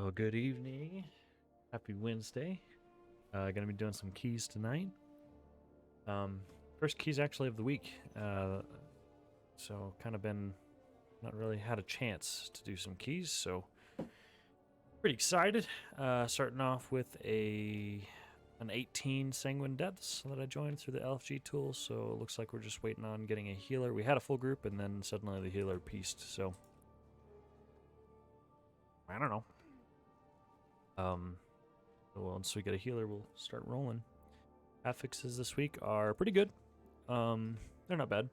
Well, good evening. Happy Wednesday. Gonna be doing some keys tonight. Um, First keys actually of the week. So kind of been not really had a chance to do some keys, so pretty excited. Starting off with an 18 Sanguine Depths that I joined through the LFG tool, so it looks like we're just waiting on getting a healer. We had a full group, and then suddenly the healer pieced, so I don't know. Once we get a healer, we'll start rolling. Affixes this week are pretty good. They're not bad.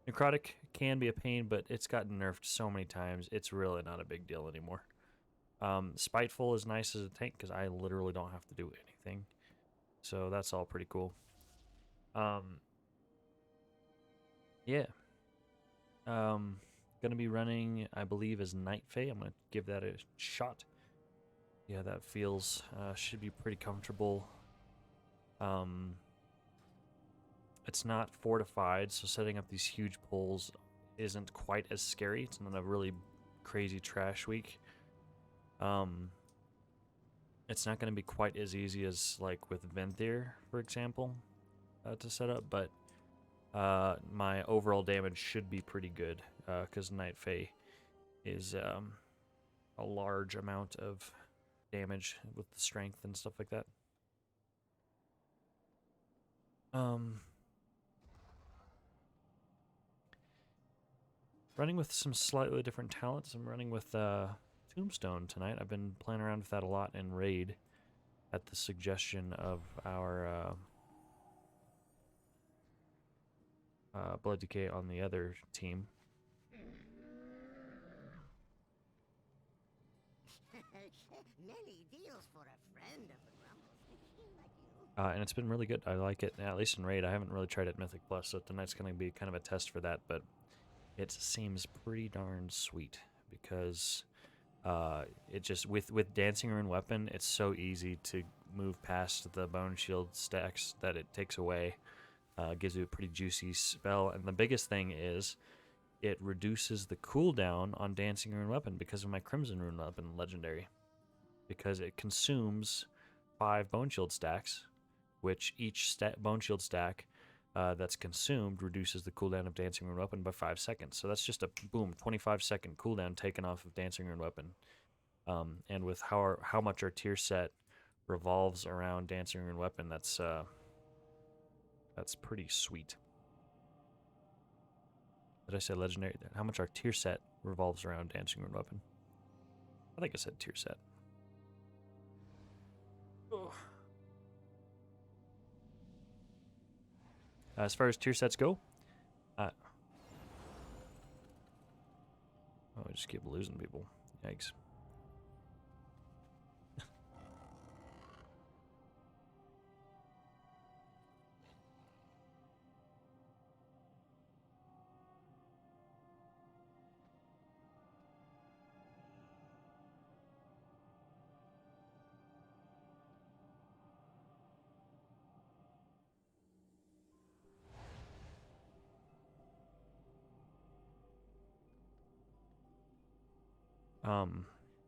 Necrotic can be a pain, but it's gotten nerfed so many times, it's really not a big deal anymore. Spiteful is nice as a tank because I literally don't have to do anything. So that's all pretty cool. Yeah. Gonna be running, I believe, as Night Fae. I'm gonna give that a shot. Yeah, that feels should be pretty comfortable. It's not fortified, so setting up these huge poles isn't quite as scary. It's not a really crazy trash week. It's not going to be quite as easy as like with Venthyr, for example, to set up, but my overall damage should be pretty good because Night Fae is a large amount of damage with the strength and stuff like that. Running with some slightly different talents. I'm running with Tombstone tonight. I've been playing around with that a lot in Raid at the suggestion of our Blood Decay on the other team. And it's been really good. I like it, at least in Raid. I haven't really tried it Mythic Plus, so tonight's going to be kind of a test for that, but it seems pretty darn sweet because it just, with Dancing Rune Weapon, it's so easy to move past the Bone Shield stacks that it takes away. Gives you a pretty juicy spell, and the biggest thing is it reduces the cooldown on Dancing Rune Weapon because of my Crimson Rune Weapon legendary. Because it consumes 5 Bone Shield stacks, which each Bone Shield stack that's consumed reduces the cooldown of Dancing Rune Weapon by 5 seconds. So that's just a boom, 25-second cooldown taken off of Dancing Rune Weapon. And with how much our tier set revolves around Dancing Rune Weapon, that's pretty sweet. Did I say legendary? How much our tier set revolves around Dancing Rune Weapon? I think I said tier set. Oh. As far as tier sets go, I just keep losing people. Yikes.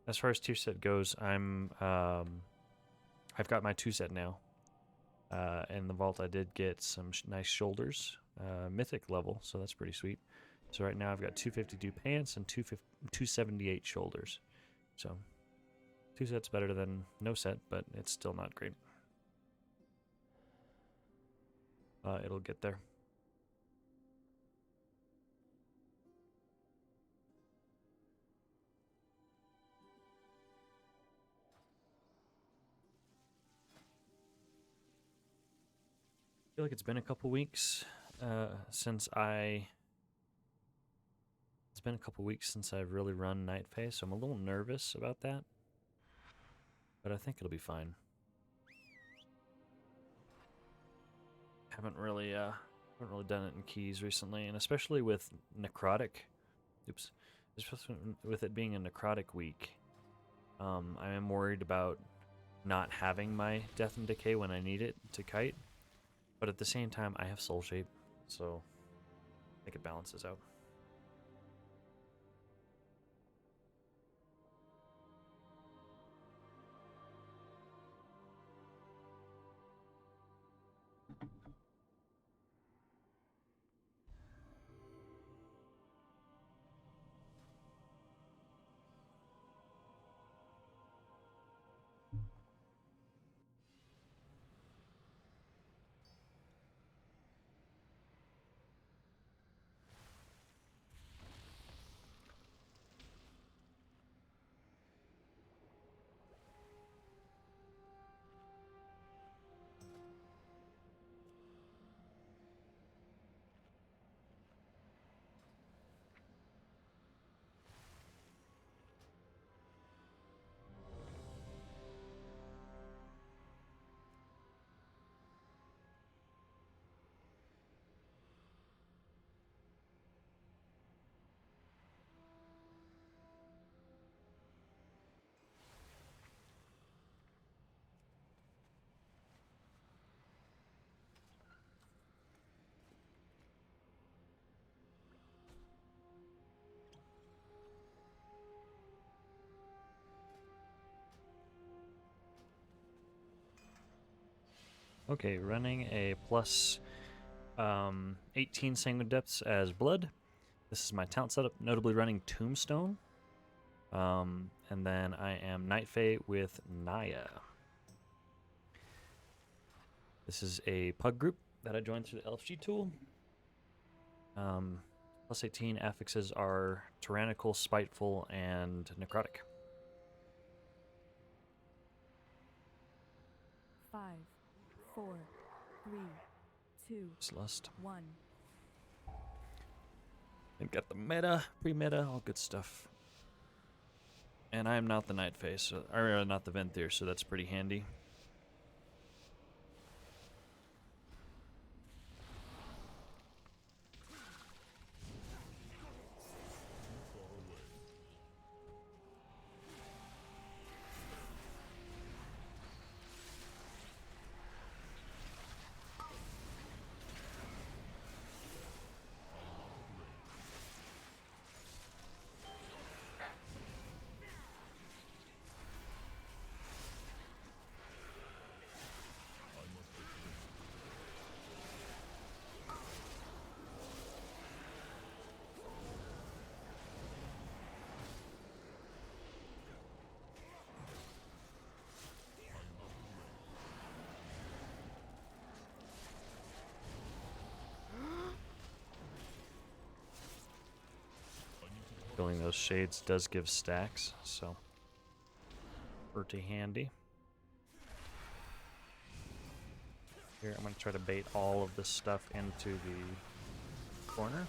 As far as tier set goes, I've got my 2 set now. In the vault, I did get some nice shoulders, mythic level, so that's pretty sweet. So right now I've got 252 pants and 278 shoulders. So 2 sets better than no set, but it's still not great. It'll get there. I feel like it's been a couple weeks since I've really run Night Fae, so I'm a little nervous about that. But I think it'll be fine. Haven't really done it in keys recently, and especially with necrotic. Oops. Especially with it being a necrotic week, I am worried about not having my death and decay when I need it to kite. But at the same time, I have soul shape, so I think it balances out. Okay, running a plus 18 Sanguine Depths as Blood. This is my talent setup, notably running Tombstone. And then I am Night Fae with Naya. This is a pug group that I joined through the LFG tool. Plus 18 affixes are Tyrannical, Spiteful, and Necrotic. 5, 4, 3, 2, Lust. 1. And got the meta, pre-meta, all good stuff. And I'm not the Night Fae, or not the Venthyr, so that's pretty handy. Filling those shades does give stacks, so pretty handy. Here, I'm going to try to bait all of this stuff into the corner.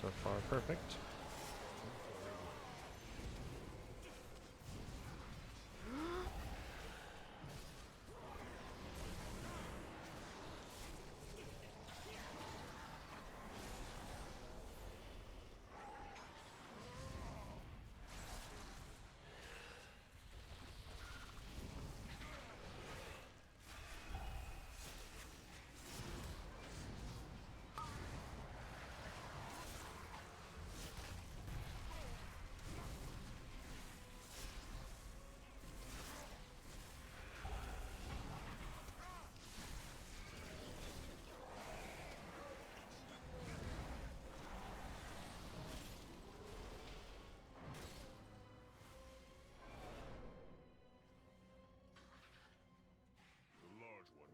So far, perfect.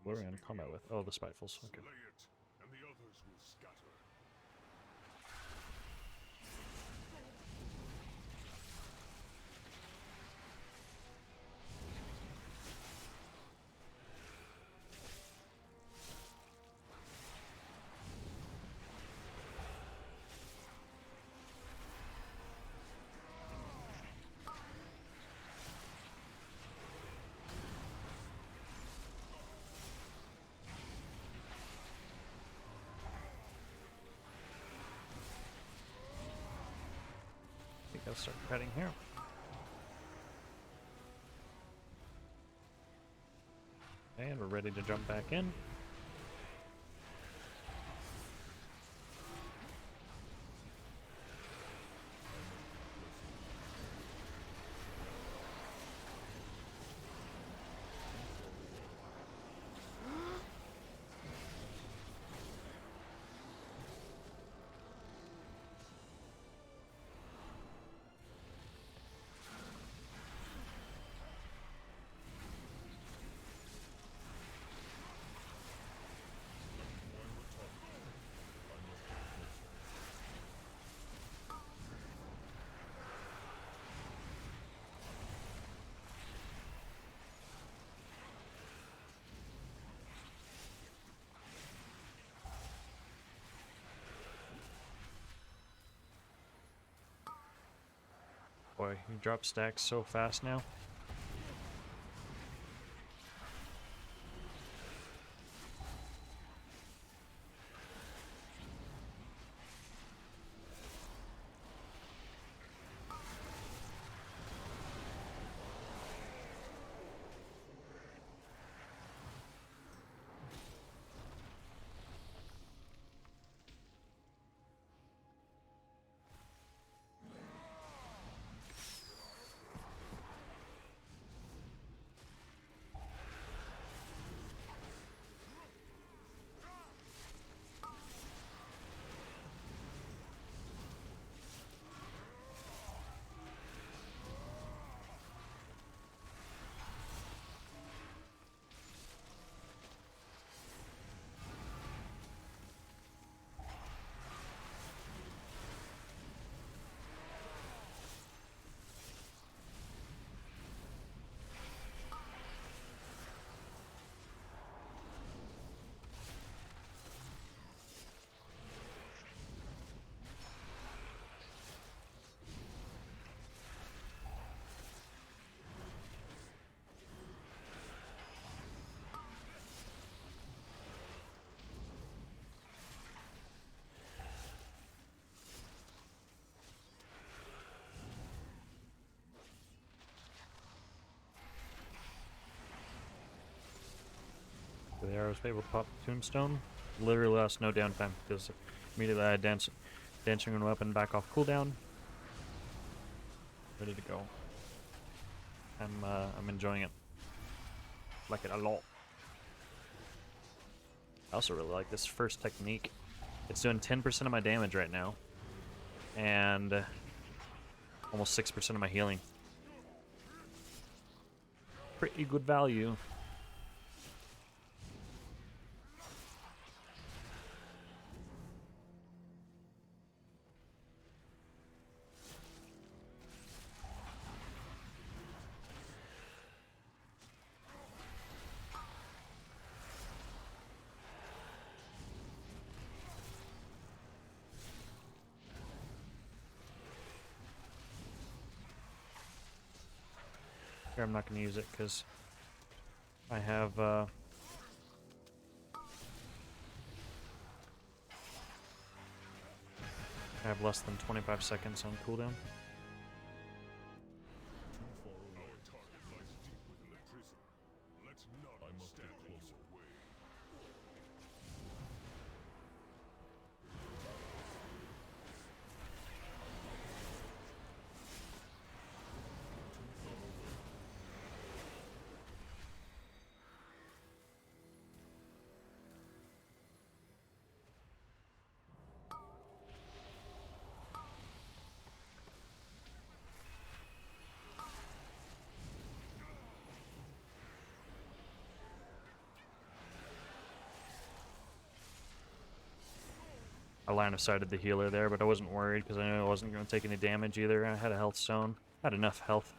What are we in combat with? Oh, the Spitefuls. Okay. I think I'll start cutting here. And we're ready to jump back in. Boy, you drop stacks so fast now. there. I was able to pop Tombstone. Literally lost no downtime because immediately I had Dancing Rune Weapon back off cooldown. Ready to go. I'm enjoying it. Like it a lot. I also really like this first technique. It's doing 10% of my damage right now. And almost 6% of my healing. Pretty good value. Here, I'm not going to use it because I have less than 25 seconds on cooldown. I line of sighted the healer there, but I wasn't worried because I knew I wasn't going to take any damage either. I had a health zone. Had enough health.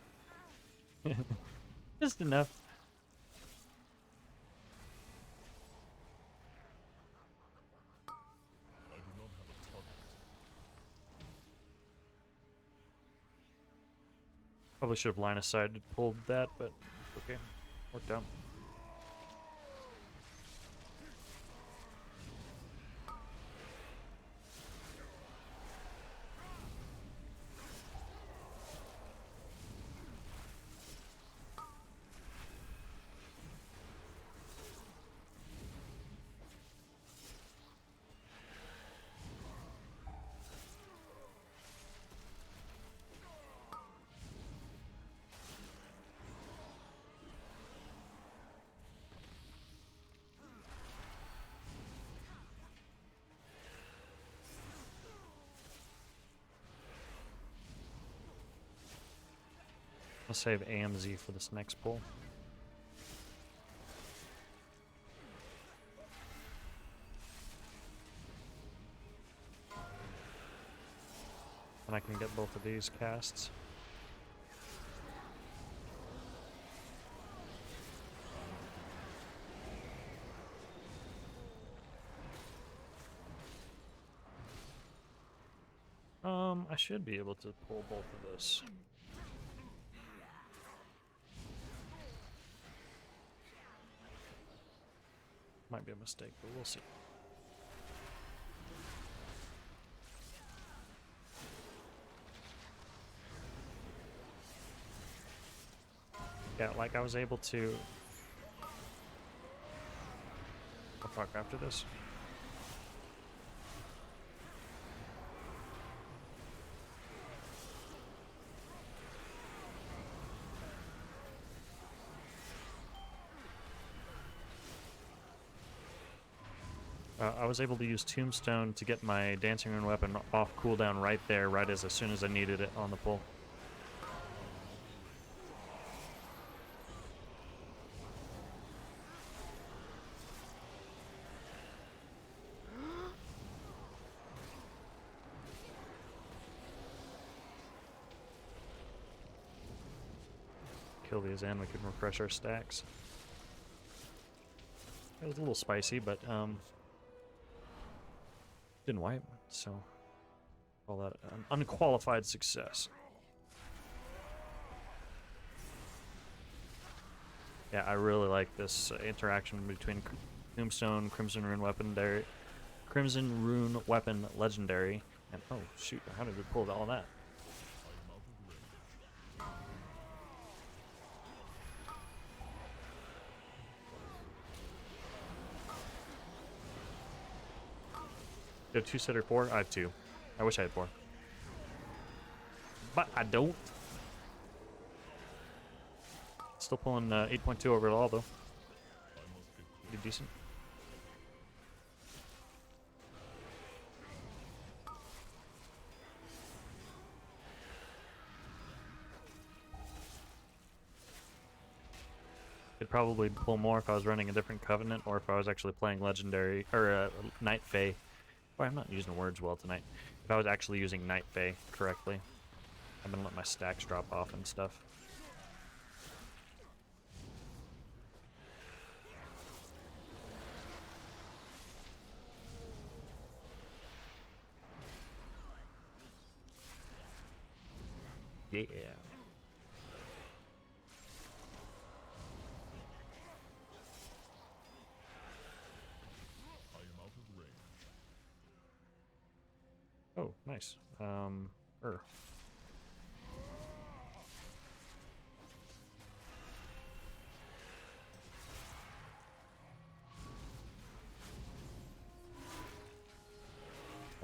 Just enough. Probably should have line of sighted pulled that, but okay. Worked out. I'll save AMZ for this next pull. And I can get both of these casts. I should be able to pull both of this. Might be a mistake, but we'll see. Yeah, like I was able to... I'll talk after this. I was able to use Tombstone to get my Dancing Rune Weapon off cooldown right there, right as soon as I needed it on the pull. Kill these and we can refresh our stacks. It was a little spicy, but didn't wipe, so call that an unqualified success. Yeah, I really like this interaction between Tombstone, Crimson Rune Weapon Legendary, and oh shoot, how did we pull all that? You have 2 set or 4? I have 2. I wish I had 4. But I don't. Still pulling 8.2 overall, though. Pretty decent. Could probably pull more if I was running a different Covenant, or if I was actually playing Legendary, or Night Fae. Boy, I'm not using words well tonight. If I was actually using Night Fae correctly. I'm gonna let my stacks drop off and stuff. Yeah. Oh, nice. I'm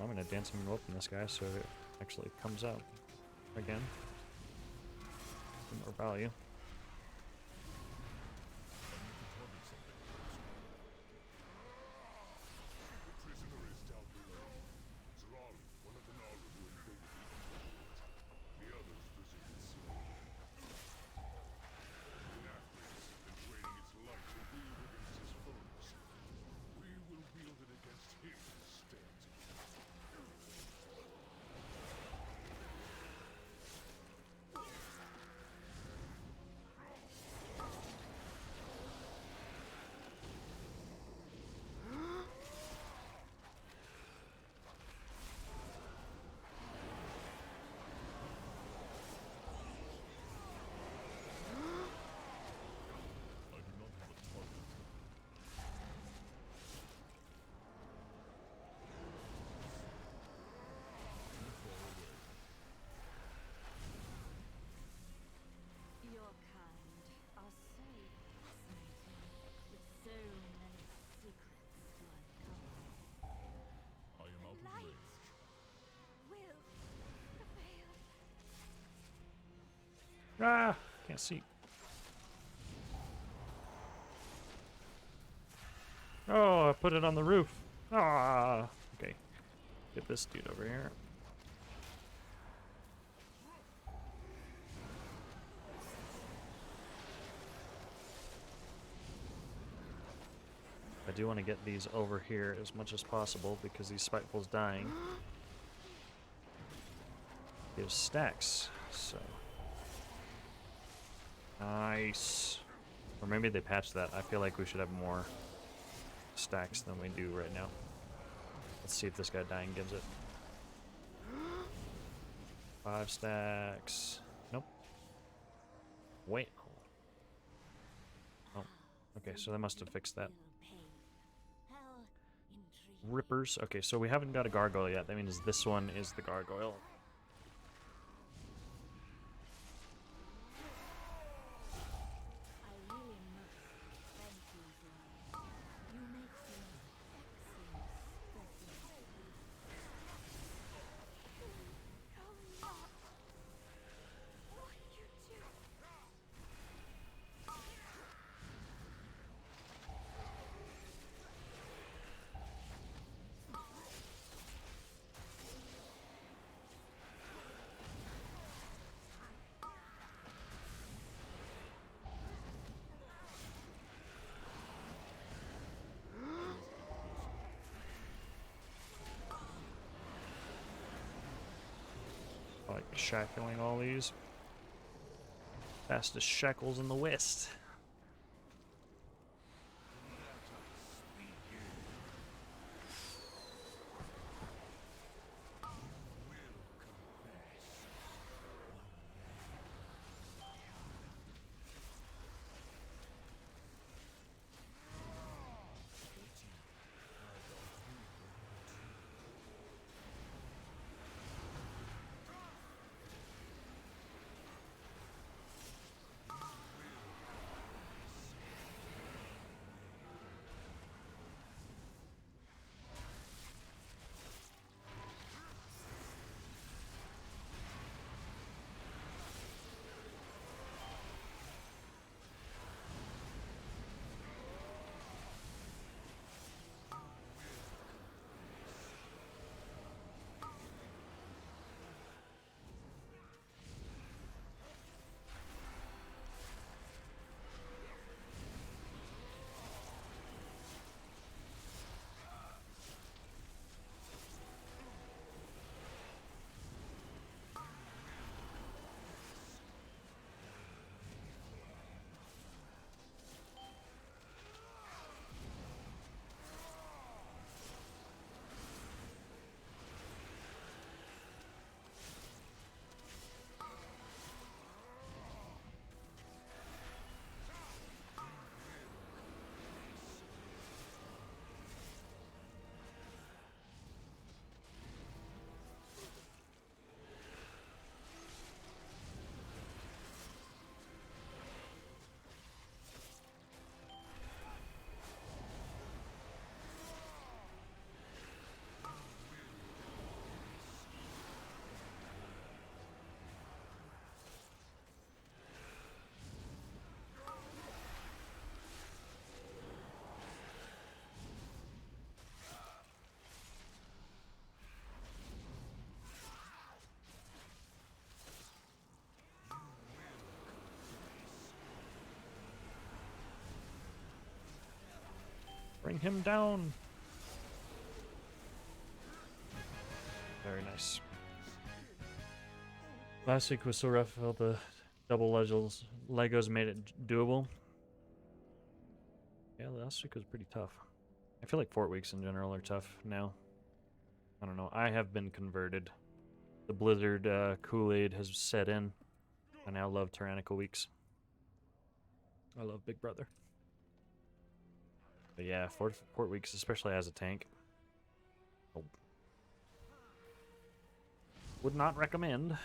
gonna dance him and open this guy so it actually comes out again. More value. Your kind are so fascinating, with so many secrets to uncover. I am out of Light range. will prevail. Ah! Can't see. Oh, I put it on the roof. Ah! Okay. Get this dude over here. I do want to get these over here as much as possible because these Spitefuls dying gives stacks, so. Nice. Or maybe they patched that. I feel like we should have more stacks than we do right now. Let's see if this guy dying gives it. 5 stacks. Nope. Wait. Oh. Okay, so they must have fixed that. Rippers. Okay, so we haven't got a gargoyle yet. That means this one is the gargoyle. I really must thank you, Zoe. You make for an excellent specimen. No, not what you do. I like shackling all these. Fastest shackles in the West. Bring him down. Very nice. Last week was so rough. I felt the double Legos made it doable. Yeah, last week was pretty tough. I feel like 4 weeks in general are tough now. I don't know. I have been converted. The Blizzard Kool-Aid has set in. I now love tyrannical weeks. I love Big Brother. But yeah, 4 weeks, especially as a tank. Oh. Would not recommend.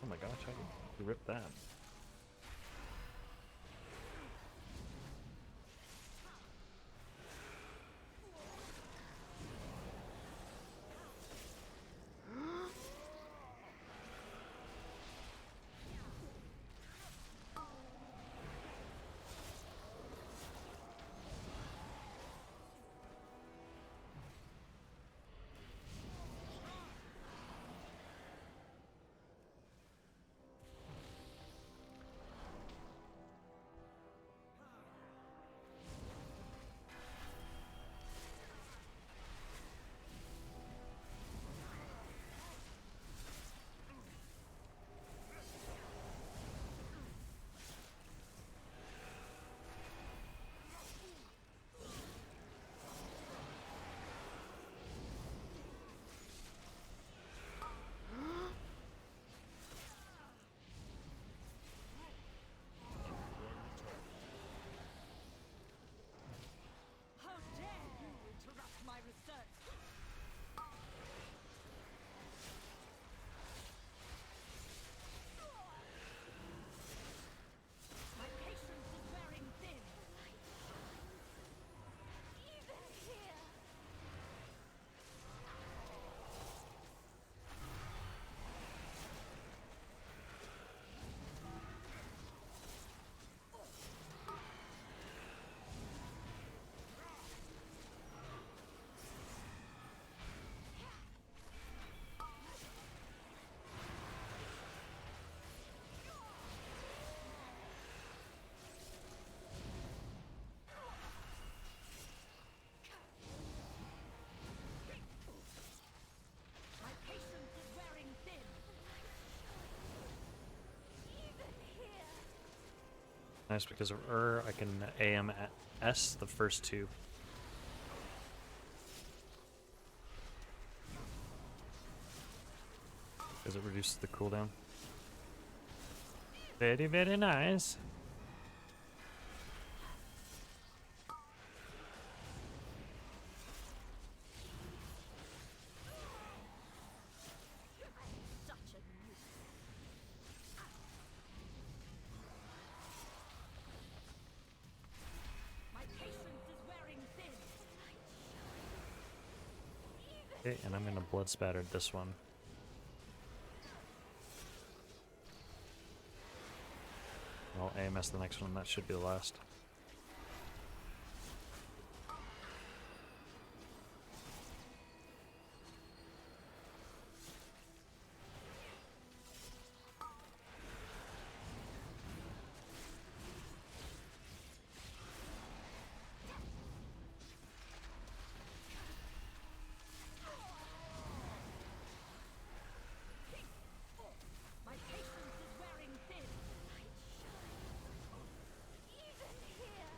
Oh my gosh, how did you rip that? How dare you interrupt my research? My patience is wearing thin. Even here. My patience is wearing thin. Even here. Nice, because of I can AM at S the first two. Because it reduces the cooldown. Very, very nice. Such a nuisance. My patience is wearing thin. Okay, and I'm gonna blood spatter this one. I'll AMS the next one, that should be the last. My patience is wearing thin. Even here.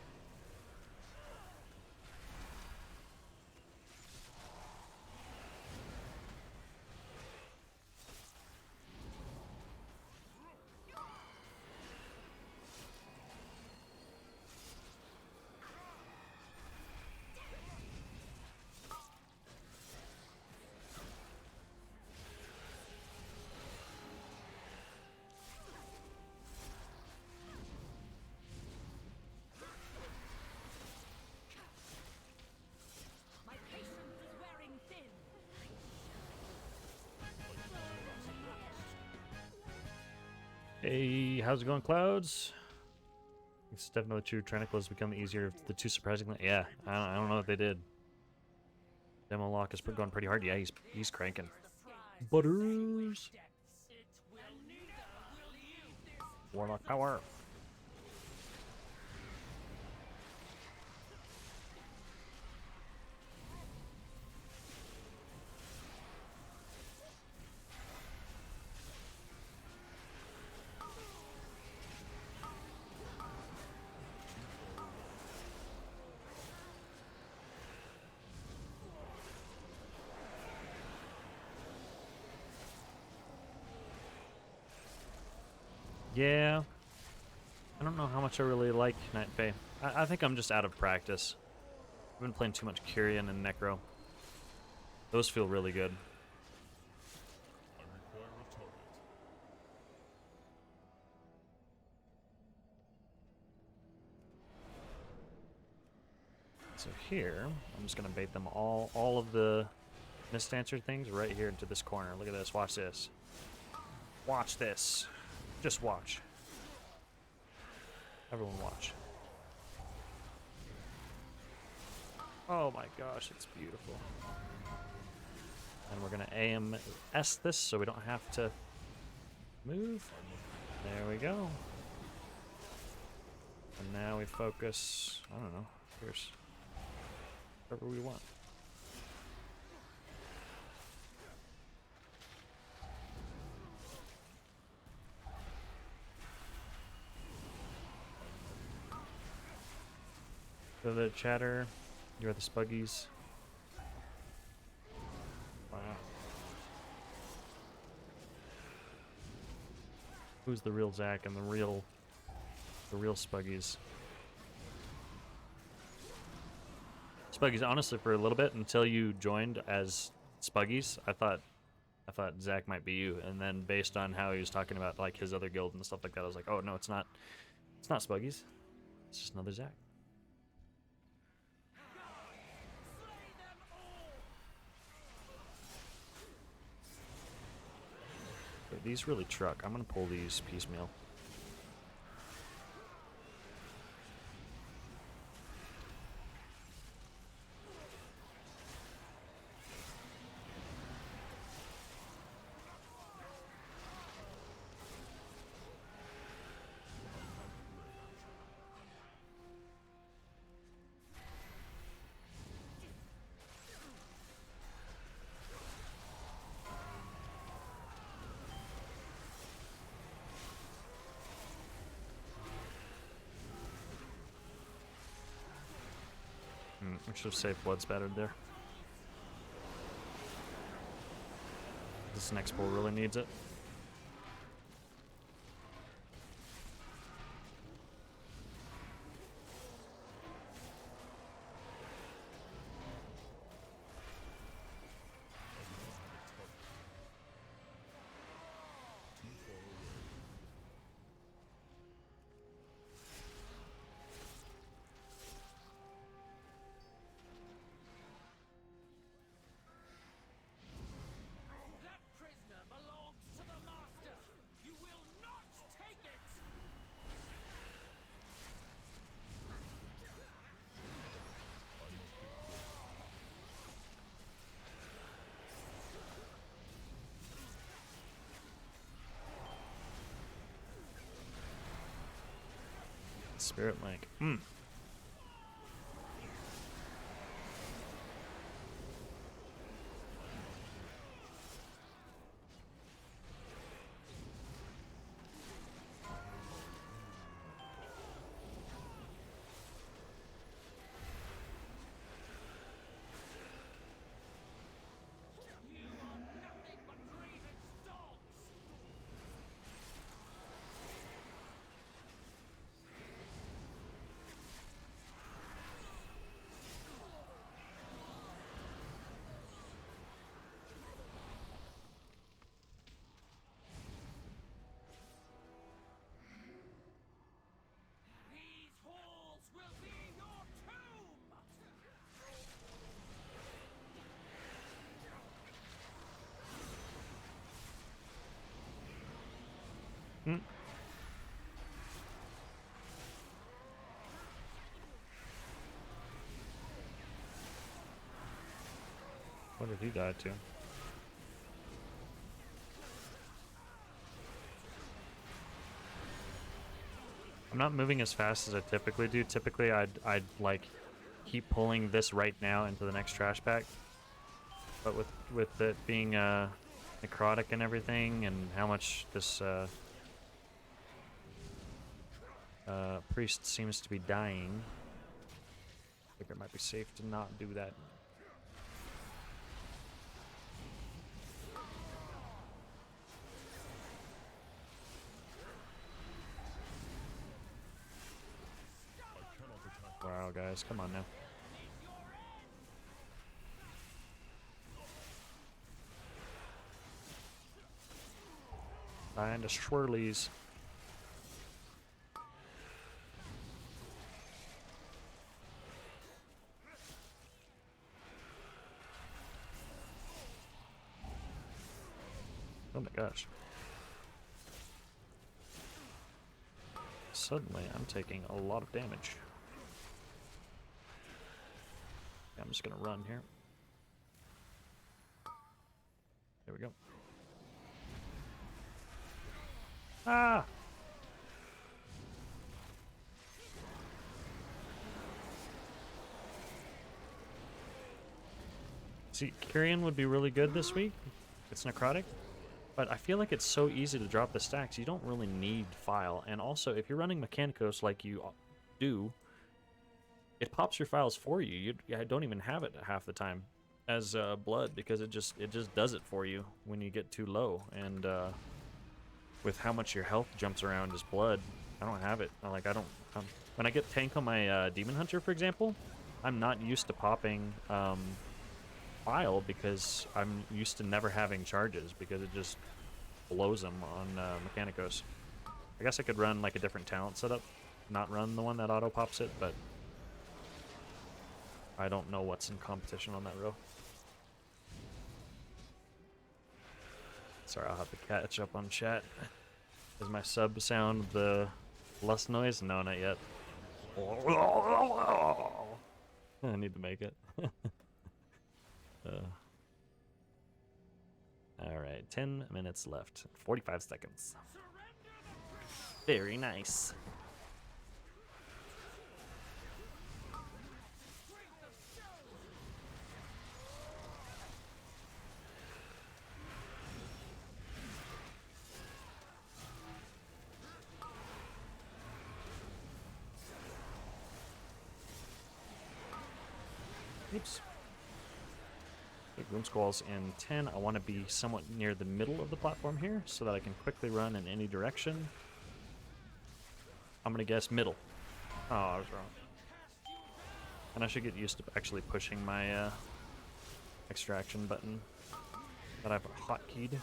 My patience is wearing thin. Hey, how's it going, Clouds? It's definitely true. Tyrannical has become easier of the two, surprisingly. Yeah, I don't know what they did. Demo lock is going pretty hard. Yeah, he's cranking. Butters. It will neither will Warlock power. Yeah, I don't know how much I really like Night Fae. I think I'm just out of practice. I've been playing too much Kyrian and Necro. Those feel really good. So here, I'm just gonna bait them all of the Mist-Dancer things right here into this corner. Look at this, watch this. Watch this. Just watch. Everyone watch. Oh my gosh, it's beautiful. And we're gonna AMS this so we don't have to move. There we go. And now we focus, I don't know, here's whatever we want. So the chatter, you're the Spuggies. Wow. Who's the real Zac and the real Spuggies? Spuggies, honestly, for a little bit until you joined as Spuggies, I thought Zac might be you, and then based on how he was talking about like his other guild and stuff like that, I was like, oh no, it's not Spuggies, it's just another Zac. But these really truck. I'm gonna pull these piecemeal. We should have saved blood spattered there. This next bull really needs it. That prisoner belongs to the master. You will not take it. Spirit Link. You are nothing but Raven's dogs. These halls will be your tomb. What did he die to? I'm not moving as fast as I typically do. Typically, I'd like keep pulling this right now into the next trash pack. But with it being necrotic and everything, and how much this priest seems to be dying, I think it might be safe to not do that. Wow, guys, come on now. And the swirlies. Oh my gosh. Suddenly, I'm taking a lot of damage. I'm just gonna run here. There we go. Ah! See, Kyrian would be really good this week. It's necrotic. But I feel like it's so easy to drop the stacks, you don't really need file. And also, if you're running Mechanicos like you do, it pops your files for you. You don't even have it half the time as blood, because it just does it for you when you get too low. And with how much your health jumps around as blood, I don't have it. When I get tank on my Demon Hunter, for example, I'm not used to popping file because I'm used to never having charges, because it just blows them on Mechanicos. I guess I could run like a different talent setup, not run the one that auto pops it, but I don't know what's in competition on that row. Sorry, I'll have to catch up on chat. Does my sub sound the lust noise? No, not yet. I need to make it. Alright, 10 minutes left. 45 seconds. Very nice. Oops. Okay, Gloom Squall's in 10. I want to be somewhat near the middle of the platform here so that I can quickly run in any direction. I'm going to guess middle. Oh, I was wrong. And I should get used to actually pushing my extraction button that I've hotkeyed.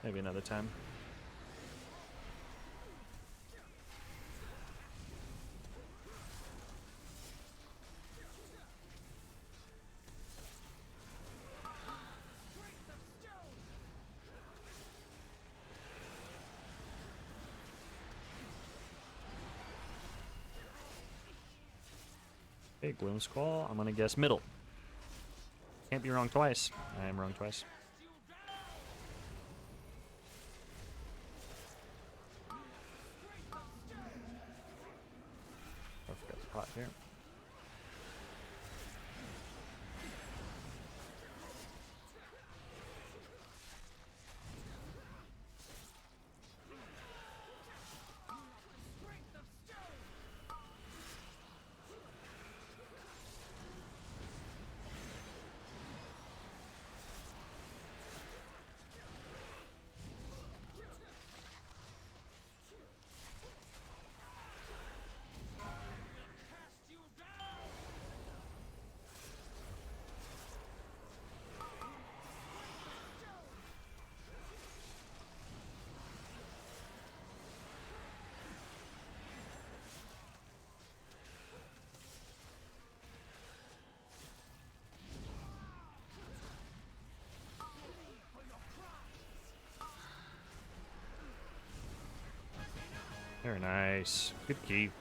Maybe another time. Okay, Gloom Squall. I'm gonna guess middle. Can't be wrong twice. I am wrong twice. I forgot the pot here. Very nice. Good keep.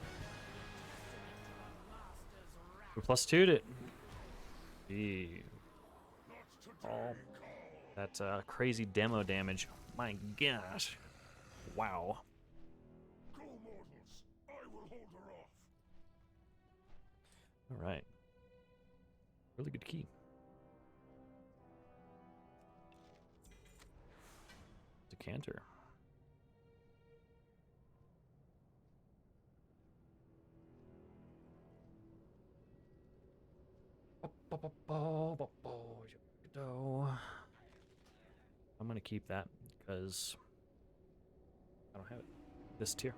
We plus 2'd it. Gee. Oh. That crazy demo damage. My gosh. Wow. Go, mortals. I will hold her off. All right. Really good key. Decanter. I'm gonna keep that because I don't have it. This tier.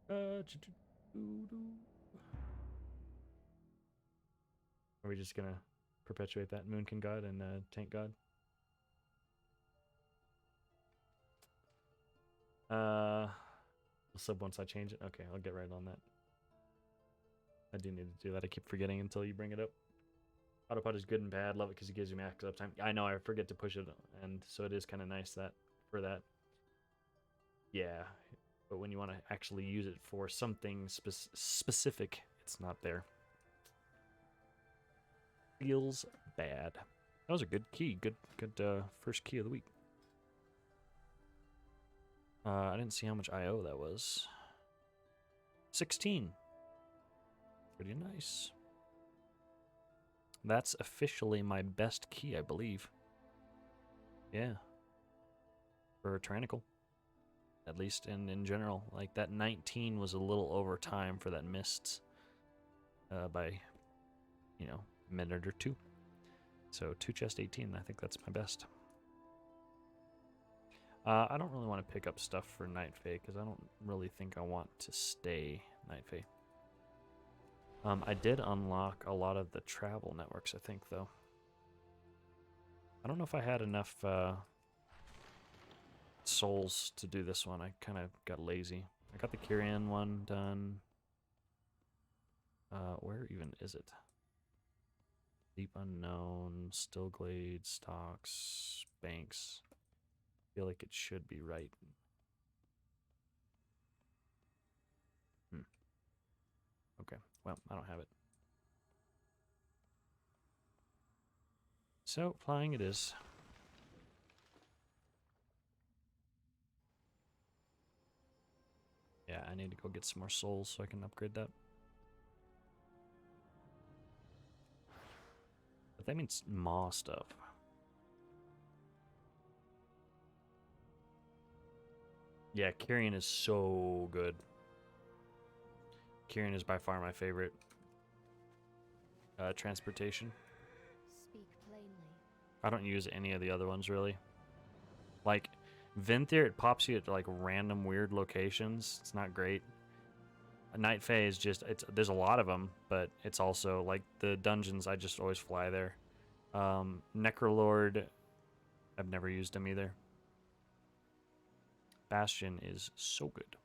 Are we just gonna perpetuate that Moonkin God and Tank God? I'll sub once I change it. Okay, I'll get right on that. I do need to do that. I keep forgetting until you bring it up. Autopod is good and bad. Love it because it gives you max uptime. I know I forget to push it, and so it is kind of nice that for that. Yeah, but when you want to actually use it for something specific, it's not there. Feels bad. That was a good key. Good first key of the week. I didn't see how much IO that was. 16. Pretty nice. That's officially my best key, I believe. Yeah. For a Tyrannical. At least in general. Like, that 19 was a little over time for that Mists. By, you know, a minute or two. So, 2 chest 18, I think that's my best. I don't really want to pick up stuff for Night Fae, because I don't really think I want to stay Night Fae. I did unlock a lot of the travel networks, I think, though. I don't know if I had enough souls to do this one. I kind of got lazy. I got the Kyrian one done. Where even is it? Deep Unknown, Stillglade, Stocks, Banks. I feel like it should be right. Okay, well, I don't have it. So, flying it is. Yeah, I need to go get some more souls so I can upgrade that. But that means Maw stuff. Yeah, Kyrian is so good. Kyrian is by far my favorite. Transportation. Speak plainly. I don't use any of the other ones really. Like Venthyr, it pops you at like random weird locations. It's not great. Night Fae is just there's a lot of them, but it's also like the dungeons. I just always fly there. Necrolord, I've never used him either. Bastion is so good.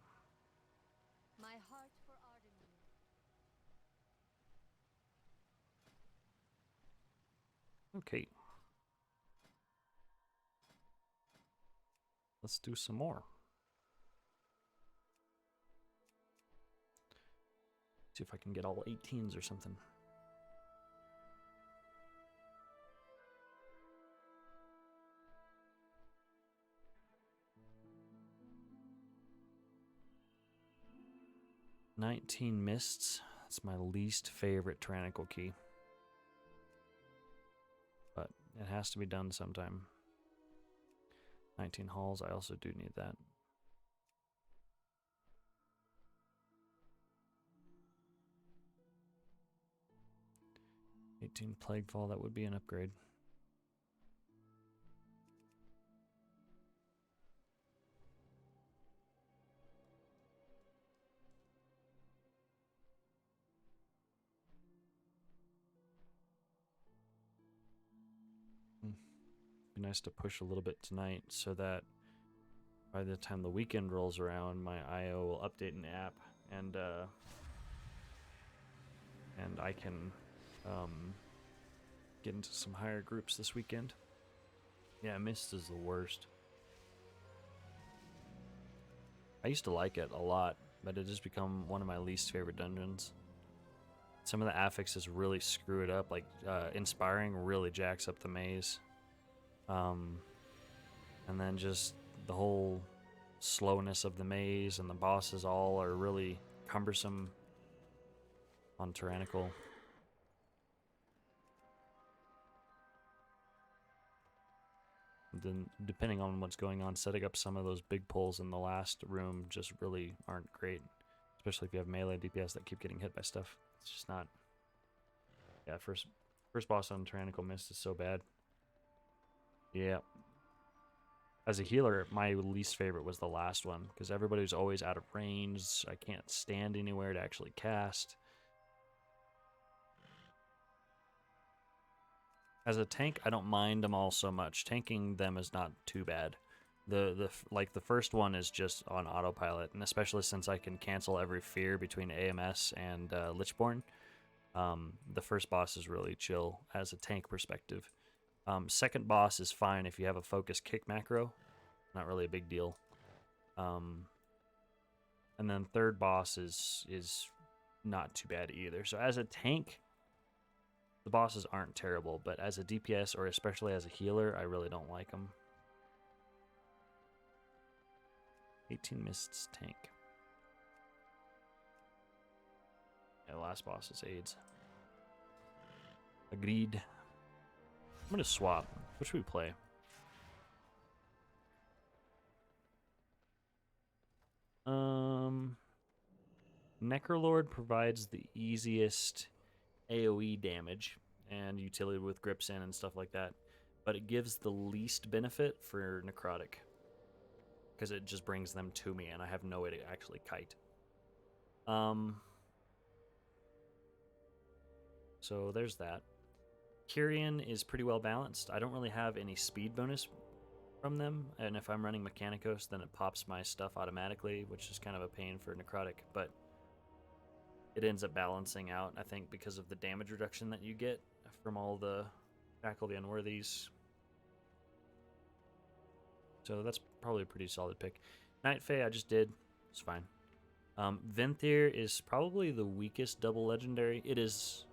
My heart for Arden. Okay. Let's do some more. See if I can get all 18s or something. "19 Mists." That's my least favorite Tyrannical key. But it has to be done sometime. 19 Halls, I also do need that. "18 Plaguefall," that would be an upgrade. Be nice to push a little bit tonight so that by the time the weekend rolls around, my IO will update an app and I can get into some higher groups this weekend. Yeah, Mist is the worst. I used to like it a lot, but it has become one of my least favorite dungeons. Some of the affixes really screw it up, like Inspiring really jacks up the maze. And then just the whole slowness of the maze and the bosses all are really cumbersome on Tyrannical. Then, depending on what's going on, setting up some of those big pulls in the last room just really aren't great. Especially if you have melee DPS that keep getting hit by stuff. It's just not... Yeah, first boss on Tyrannical Mist is so bad. Yeah. As a healer, my least favorite was the last one, because everybody was always out of range. I can't stand anywhere to actually cast. As a tank, I don't mind them all so much. Tanking them is not too bad. The first one is just on autopilot, and especially since I can cancel every fear between AMS and Lichborn, the first boss is really chill as a tank perspective. Second boss is fine if you have a focus kick macro, not really a big deal. And then third boss is not too bad either. So as a tank, the bosses aren't terrible, but as a DPS or especially as a healer, I really don't like them. 18 Mists tank. Yeah, the last boss is AIDS. Agreed. I'm gonna swap. What should we play? Necrolord provides the easiest AoE damage and utility with Grips in and stuff like that, but it gives the least benefit for Necrotic because it just brings them to me and I have no way to actually kite. So there's that. Kyrian is pretty well balanced. I don't really have any speed bonus from them, and if I'm running Mechanicos, then it pops my stuff automatically, which is kind of a pain for Necrotic, but it ends up balancing out, I think, because of the damage reduction that you get from all the Shackle the Unworthies. So that's probably a pretty solid pick. Night Fae I just did. It's fine. Venthyr is probably the weakest double legendary. It is...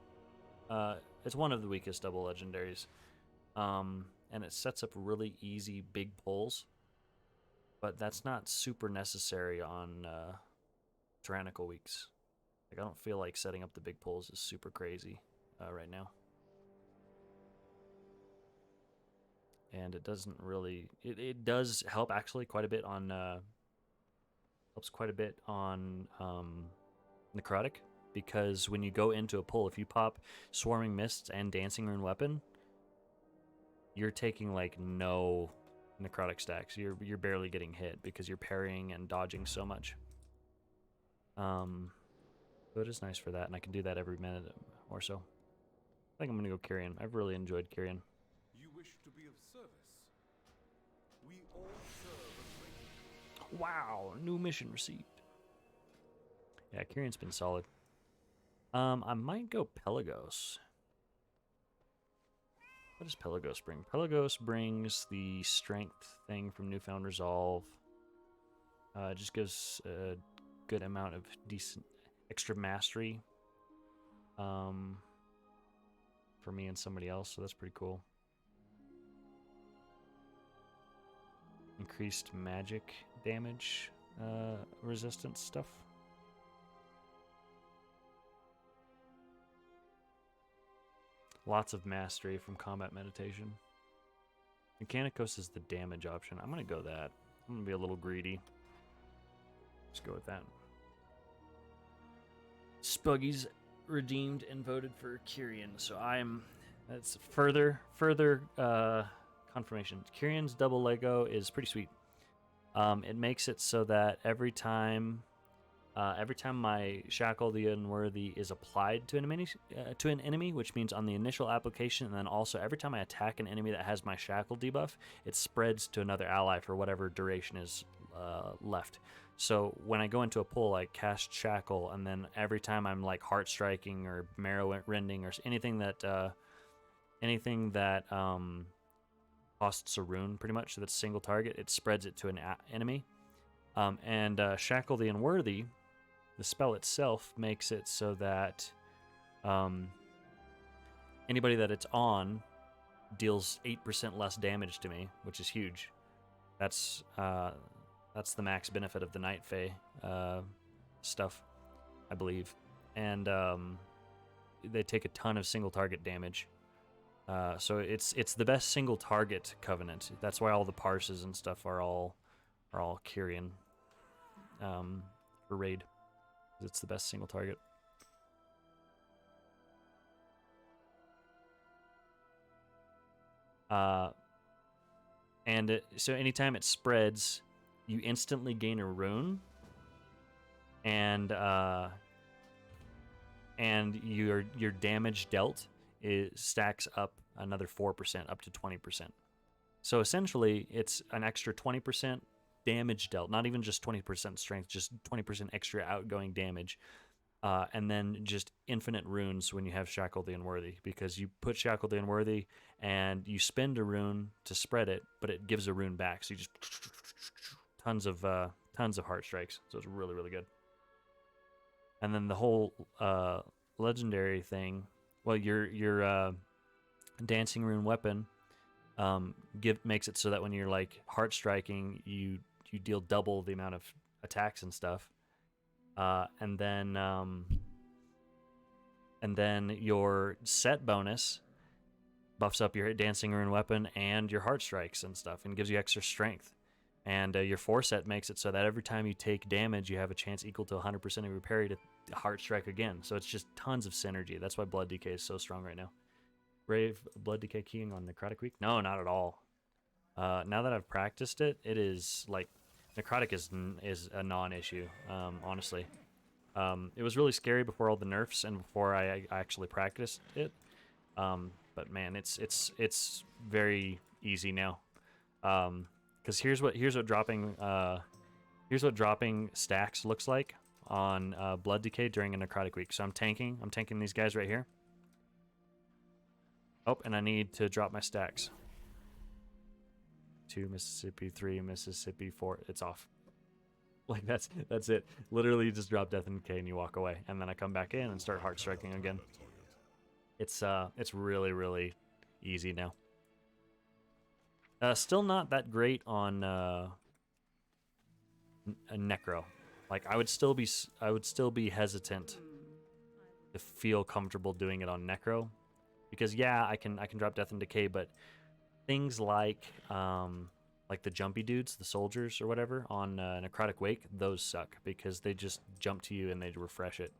it's one of the weakest double legendaries. And it sets up really easy big pulls. But that's not super necessary on Tyrannical weeks. Like, I don't feel like setting up the big pulls is super crazy right now. And it doesn't really... It does help actually quite a bit on... helps quite a bit on Necrotic. Because when you go into a pull, if you pop Swarming Mists and Dancing Rune Weapon, you're taking like no Necrotic stacks. You're barely getting hit because you're parrying and dodging so much. So it is nice for that, and I can do that every minute or so. I think I'm gonna go Kyrian. I've really enjoyed Kyrian. You wish to be of service? We all serve a great... Wow, new mission received. Yeah, Kyrian's been solid. I might go Pelagos. What does Pelagos bring? Pelagos brings the strength thing from Newfound Resolve. It just gives a good amount of decent extra mastery for me and somebody else, so that's pretty cool. Increased magic damage resistance stuff. Lots of mastery from combat meditation. Mechanicos is the damage option. I'm going to go that. I'm going to be a little greedy. Let's go with that. Spuggy's redeemed and voted for Kyrian, so that's further confirmation. Kyrian's double Lego is pretty sweet. It makes it so that every time my Shackle the Unworthy is applied to an enemy, which means on the initial application, and then also every time I attack an enemy that has my Shackle debuff, it spreads to another ally for whatever duration is left. So when I go into a pull, I cast Shackle, and then every time I'm like Heart Striking or Marrow Rending or anything that costs a rune, pretty much, so that's a single target, it spreads it to an enemy. And Shackle the Unworthy, the spell itself makes it so that anybody that it's on deals 8% less damage to me, which is huge. That's the max benefit of the Night Fae stuff, I believe. And they take a ton of single target damage. So it's the best single target covenant. That's why all the parses and stuff are all Kyrian for raid. It's the best single target. So anytime it spreads, you instantly gain a rune, and your damage dealt stacks up another 4%, up to 20%. So essentially, it's an extra 20% damage dealt, not even just 20% strength, just 20% extra outgoing damage. And then just infinite runes when you have Shackle the Unworthy, because you put Shackle the Unworthy and you spend a rune to spread it, but it gives a rune back. So you just tons of heart strikes. So it's really, really good. And then the whole legendary thing, well, your dancing rune weapon makes it so that when you're like heart striking, you deal double the amount of attacks and stuff. And then your set bonus buffs up your dancing rune weapon and your heart strikes and stuff, and gives you extra strength. And your 4-set makes it so that every time you take damage, you have a chance equal to 100% of your parry to heart strike again. So it's just tons of synergy. That's why Blood DK is so strong right now. Brave Blood DK keying on Necrotic Week? No, not at all. Now that I've practiced it, it is like Necrotic is a non-issue, honestly. It was really scary before all the nerfs and before I actually practiced it. But man, it's very easy now. Because here's what dropping stacks looks like on Blood Decay during a Necrotic Week. So I'm tanking these guys right here. Oh, and I need to drop my stacks. 2 Mississippi, 3 Mississippi, 4. It's off. Like that's it. Literally, you just drop Death and Decay and you walk away, and then I come back in and start heart striking again. It's really, really easy now. Still not that great on a Necro. Like I would still be hesitant to feel comfortable doing it on Necro, because yeah, I can drop Death and Decay, but things like the jumpy dudes, the soldiers or whatever on Necrotic Wake, those suck because they just jump to you and they refresh it.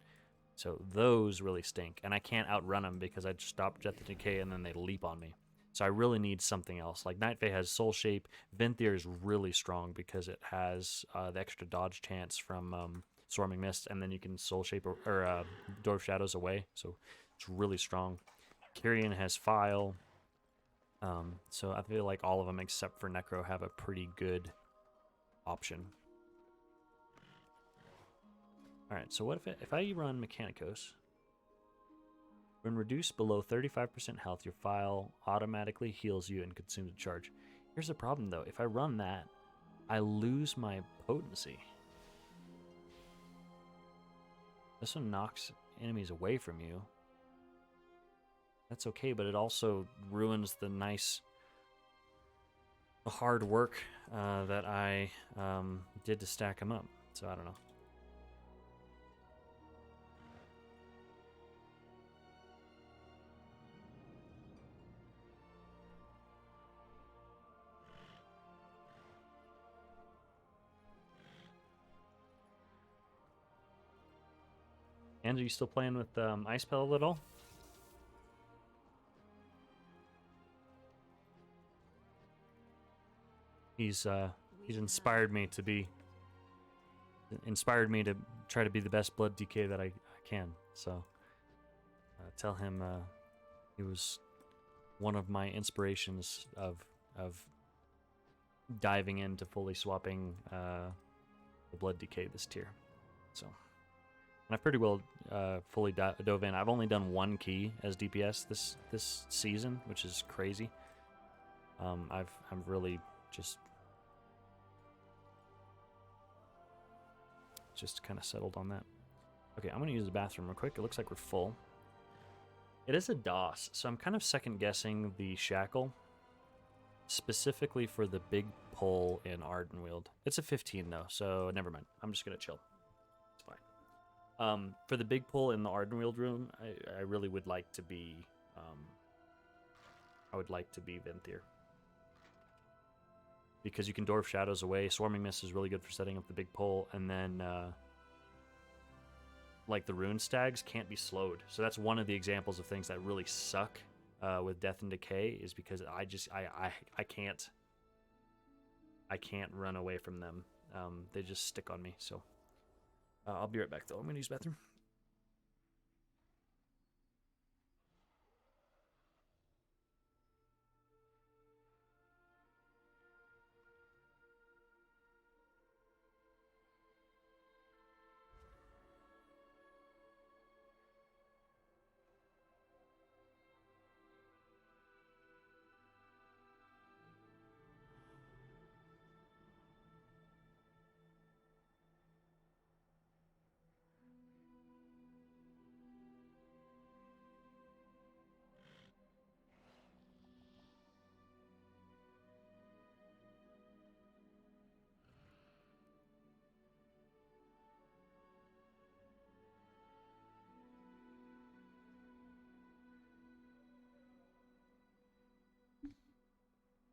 So those really stink, and I can't outrun them because I just stop Death and Decay and then they leap on me. So I really need something else. Like Night Fae has Soul Shape. Venthyr is really strong because it has the extra dodge chance from Swarming Mist, and then you can Soul Shape or Dwarf Shadows away. So it's really strong. Kyrian has File. So I feel like all of them except for Necro have a pretty good option. Alright, so what if I run Mechanicos? When reduced below 35% health, your file automatically heals you and consumes a charge. Here's the problem though, if I run that, I lose my potency. This one knocks enemies away from you. That's okay, but it also ruins the hard work that I did to stack them up. So I don't know. Andrew, you still playing with Ice Pellet at all? He's inspired me to try to be the best Blood DK that I can. So tell him he was one of my inspirations of diving into fully swapping the Blood DK this tier. So, and I've pretty well fully dove in. I've only done one key as DPS this season, which is crazy. I'm really just kind of settled on that. Okay, I'm going to use the bathroom real quick. It looks like we're full. It is a DOS, so I'm kind of second guessing the shackle. specifically for the big pole in Ardenweald. It's a 15 though, so never mind. I'm just gonna chill. It's fine. For the big pole in the Ardenweald room, I really would like to be, I would like to be Venthyr. Because you can Dwarf Shadows away. Swarming Mist is really good for setting up the big pole, and then like the Rune Stags can't be slowed. So that's one of the examples of things that really suck with Death and Decay, is because I can't run away from them. They just stick on me. So I'll be right back though. I'm gonna use the bathroom.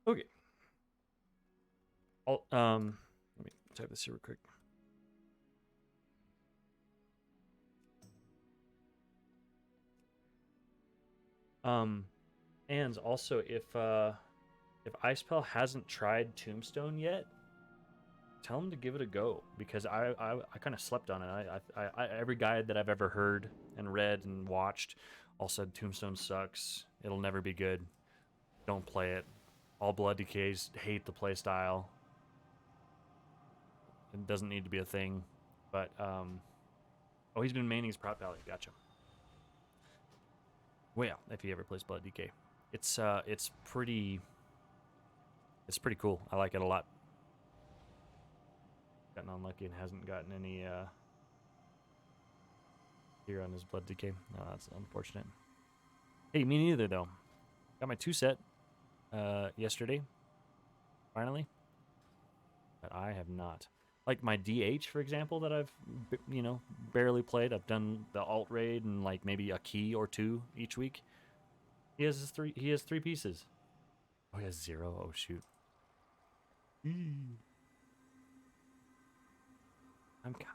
Okay. Let me type this here real quick. And also if Icepel hasn't tried Tombstone yet, tell him to give it a go, because I kind of slept on it. I every guide that I've ever heard and read and watched all said Tombstone sucks. It'll never be good. Don't play it. All Blood Decays hate the playstyle. It doesn't need to be a thing. But oh, he's been maining his Prot Valley. Gotcha. Well, if he ever plays Blood Decay, it's pretty cool. I like it a lot. Gotten unlucky and hasn't gotten any here on his Blood Decay. No, that's unfortunate. Hey, me neither though. Got my 2 set yesterday, finally. But I have not. Like my DH, for example, that I've barely played. I've done the alt raid and like maybe a key or 2 each week. He has 3. He has 3 pieces. Oh, he has 0. Oh shoot. I'm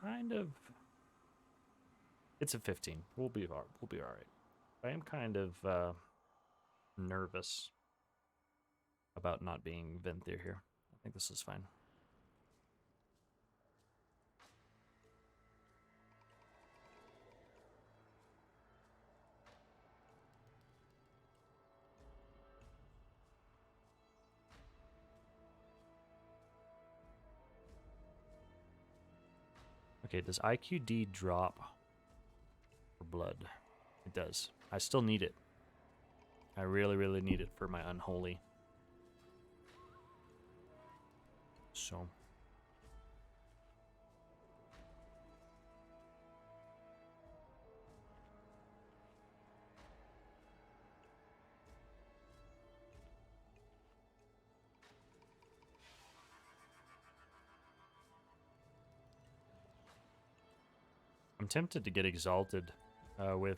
kind of. It's a 15. We'll be all right. I am kind of nervous about not being Venthyr here. I think this is fine. Okay, does IQD drop for blood? It does. I still need it. I really, really need it for my unholy. So. I'm tempted to get exalted with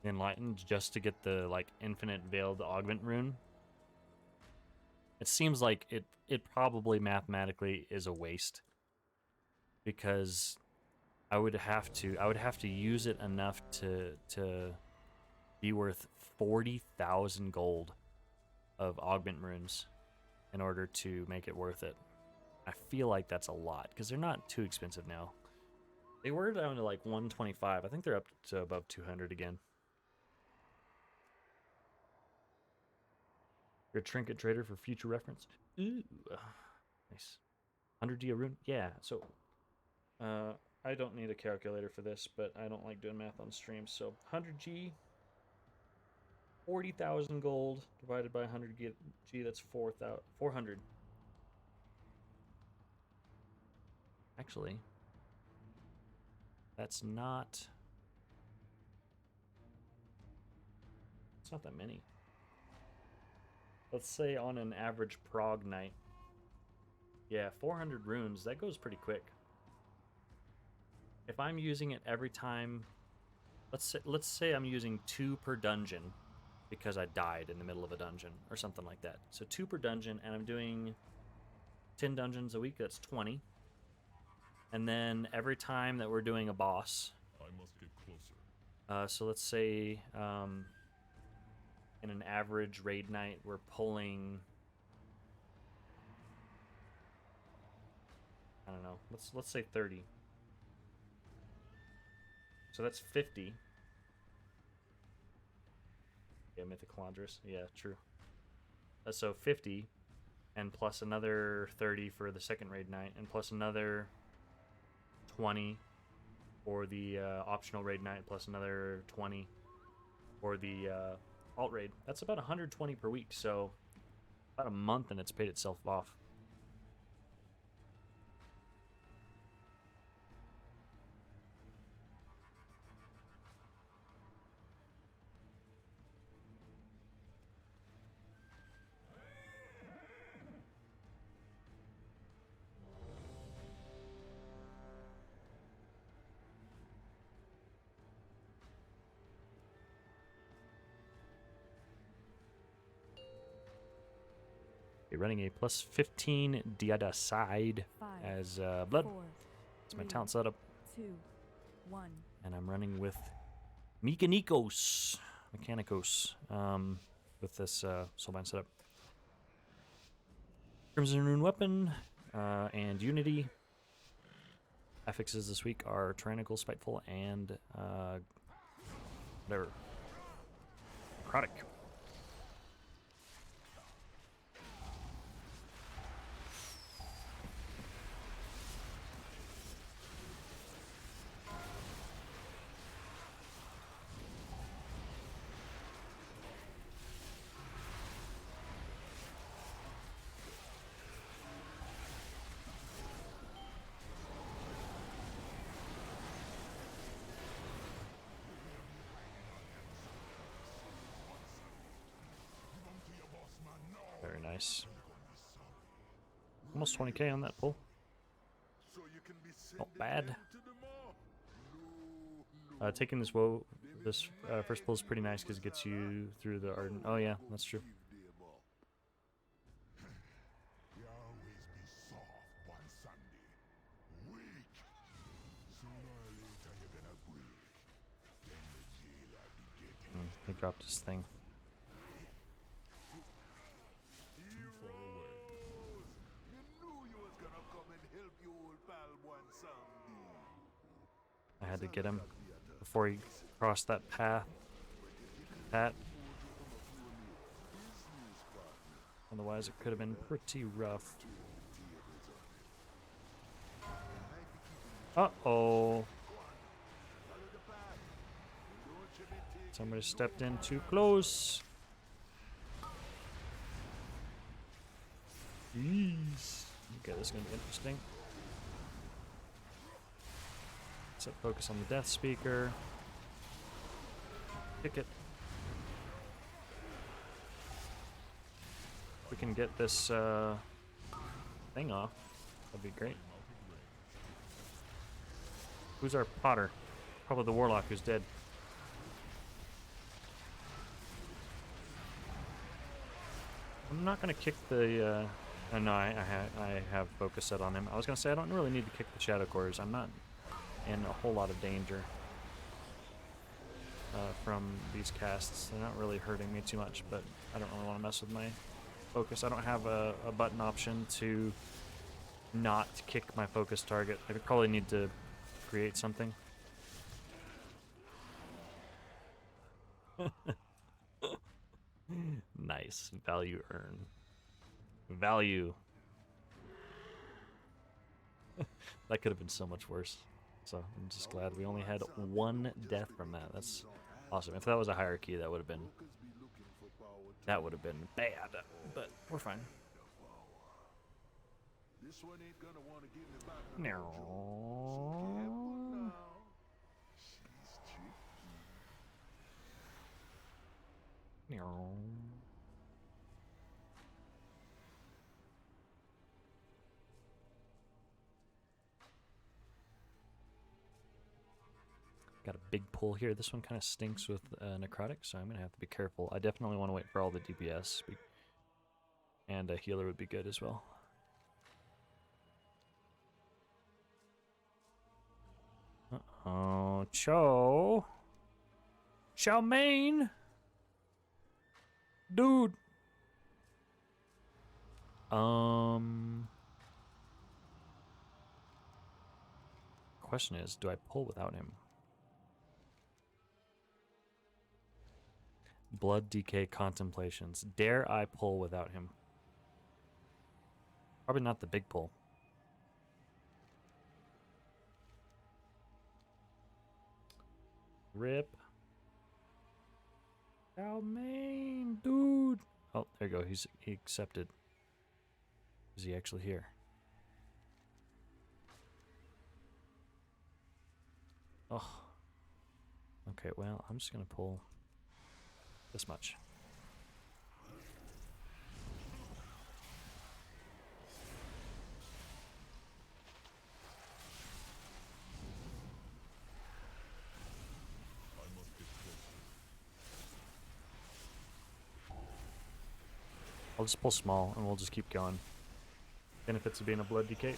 Enlightened just to get the like infinite veiled augment rune. It seems like it probably mathematically is a waste, because I would have to use it enough to be worth 40,000 gold of augment runes in order to make it worth it. I feel like that's a lot because they're not too expensive now. They were down to like 125. I think they're up to above 200 again. You're a trinket trader for future reference. Ooh, nice. 100 a rune? Yeah, so I don't need a calculator for this, but I don't like doing math on stream. So 100 G, 40,000 gold divided by 100 G, that's 400. Actually, that's not. It's not that many. let's say on an average prog night. Yeah, 400 runes, that goes pretty quick. If I'm using it every time, let's say I'm using 2 per dungeon because I died in the middle of a dungeon or something like that. So 2 per dungeon, and I'm doing 10 dungeons a week, that's 20. And then every time that we're doing a boss, I must get closer. so let's say in an average raid night, we're pulling, I don't know, let's say 30. So that's 50. Yeah, Mythic Calandris. Yeah, true. So 50, and plus another 30 for the second raid night, and plus another 20 for the optional raid night, plus another 20 for the alt raid. That's about 120 per week, so about a month and it's paid itself off. You're running a plus 15 Diada side 5, as blood. 4, It's my 3, talent setup. 2, 1. And I'm running with Mechanicos, with this Soulbind setup. Crimson Rune Weapon and Unity. Affixes this week are Tyrannical, Spiteful, and whatever. Necrotic. Very nice. Almost 20k on that pull. Not bad. Taking this first pull is pretty nice because it gets you through the Arden. Oh yeah, that's true. He dropped his thing. I had to get him before he crossed that path. Otherwise, it could have been pretty rough. Uh-oh. Somebody stepped in too close. Jeez. Okay, this is going to be interesting. Set focus on the Death Speaker. Kick it. If we can get this thing off, that'd be great. Who's our Potter? Probably the Warlock who's dead. I'm not gonna kick the. No, I have focus set on him. I was gonna say I don't really need to kick the Shadow Cores. I'm not in a whole lot of danger from these casts. They're not really hurting me too much, but I don't really want to mess with my focus. I don't have a button option to not kick my focus target. I could probably need to create something. Nice. Value earn. Value. That could have been so much worse. So I'm just glad we only had one death from that. That's awesome. If that was a hierarchy, that would have been bad. But we're fine. No. No. Got a big pull here. This one kind of stinks with necrotic, so I'm gonna have to be careful. I definitely want to wait for all the DPS, and a healer would be good as well. Oh, Chow Mein, dude. Question is, do I pull without him? Blood Decay Contemplations. Dare I pull without him? Probably not the big pull. Rip. Chow Mein, dude. Oh, there you go. He accepted. Is he actually here? Oh. Okay, well, I'm just gonna pull this much. I'll just pull small and we'll just keep going. Benefits of being a blood decay.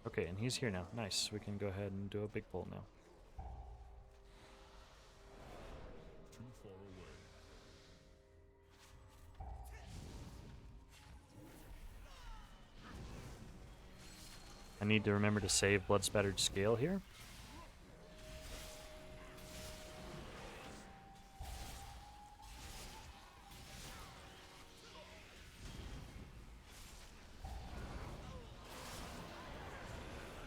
Okay, and he's here now. Nice. We can go ahead and do a big pull now. Too far away. I need to remember to save blood spattered scale here.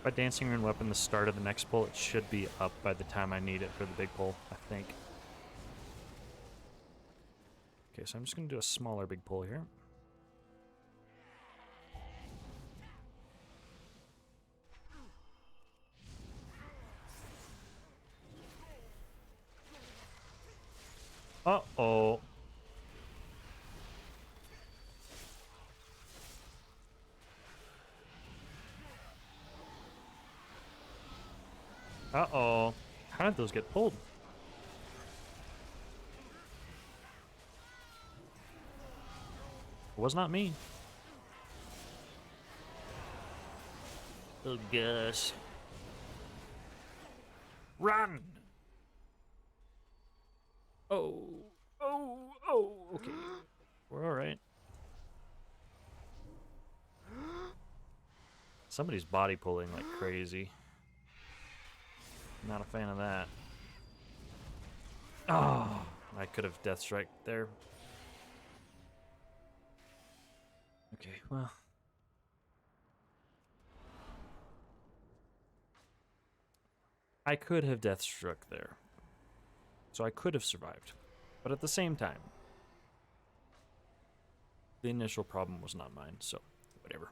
By Dancing Rune Weapon, the start of the next pull, it should be up by the time I need it for the big pull, I think. Okay, so I'm just going to do a smaller big pull here. Uh-oh. Uh-oh. How did those get pulled? It was not me. Oh, gosh. Run! Oh. Okay. We're alright. Somebody's body pulling like crazy. Not a fan of that. Oh, I could have Death Strike there. Okay, well. I could have Death Struck there. So I could have survived. But at the same time, the initial problem was not mine, so whatever.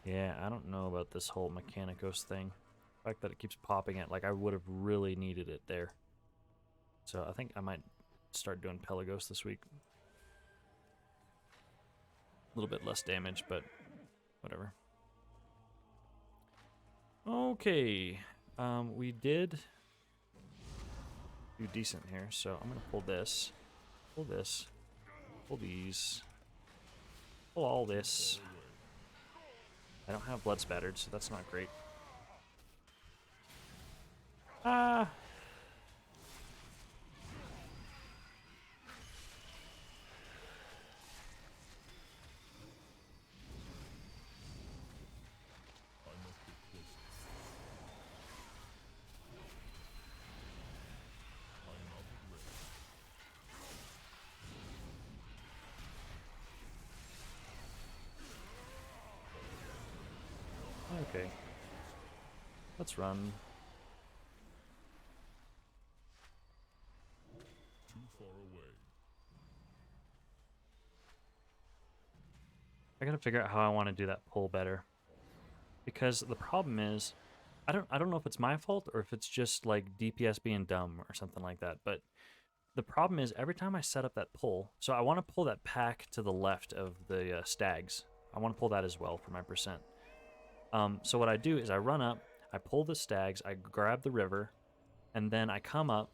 Yeah, I don't know about this whole Mechanicos thing. The fact that it keeps popping it, like I would have really needed it there. So I think I might start doing Pelagos this week. A little bit less damage, but whatever. Okay, we did do decent here, so I'm gonna pull this, pull these, pull all this. I don't have blood spattered, so that's not great. Ah. Okay. Let's run. Too far away. I gotta figure out how I want to do that pull better. Because the problem is, I don't know if it's my fault or if it's just like DPS being dumb or something like that. But the problem is every time I set up that pull, so I want to pull that pack to the left of the stags. I want to pull that as well for my percent. So what I do is I run up, I pull the stags, I grab the river, and then I come up,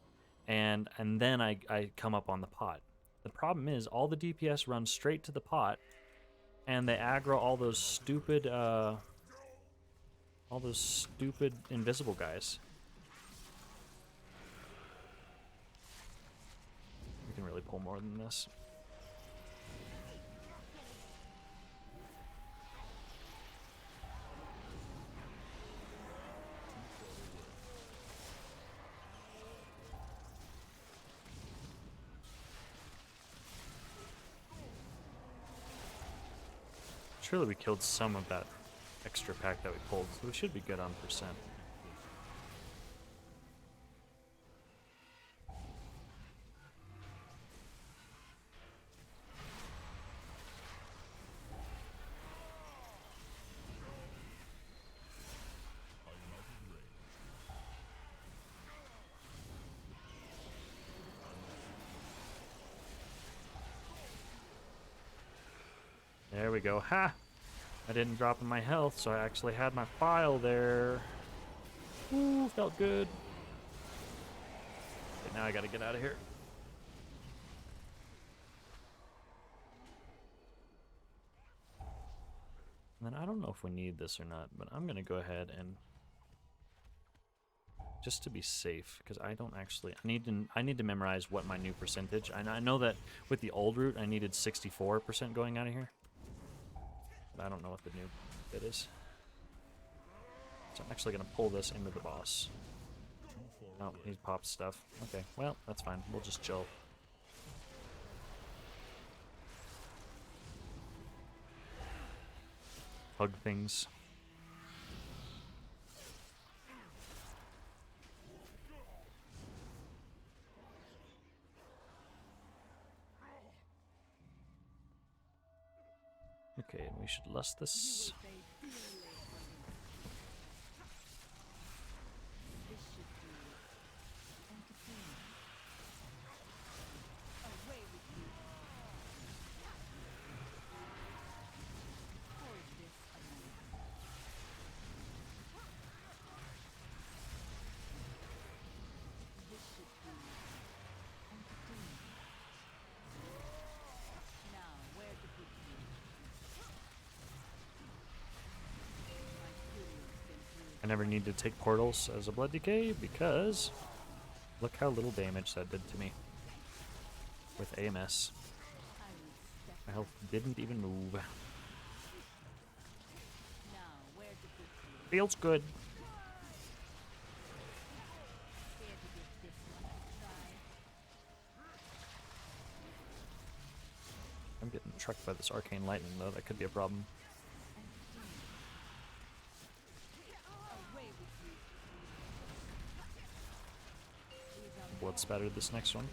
and then I come up on the pot. The problem is all the DPS run straight to the pot, and they aggro all those stupid invisible guys. We can really pull more than this. Surely we killed some of that extra pack that we pulled, so we should be good on percent. There we go. Ha! I didn't drop in my health, so I actually had my file there. Ooh, felt good. Okay, now I gotta get out of here. And then I don't know if we need this or not, but I'm gonna go ahead and just to be safe, because I don't actually I need to memorize what my new percentage. And I know that with the old route I needed 64% going out of here. But I don't know what the new bit is. So I'm actually gonna pull this into the boss. Oh, he popped stuff. Okay, well, that's fine. We'll just chill. Hug things. Okay, and we should lust this. I never need to take portals as a blood decay because look how little damage that did to me with AMS. My health didn't even move. Feels good. I'm getting trucked by this arcane lightning though, that could be a problem. Blood spattered this next one.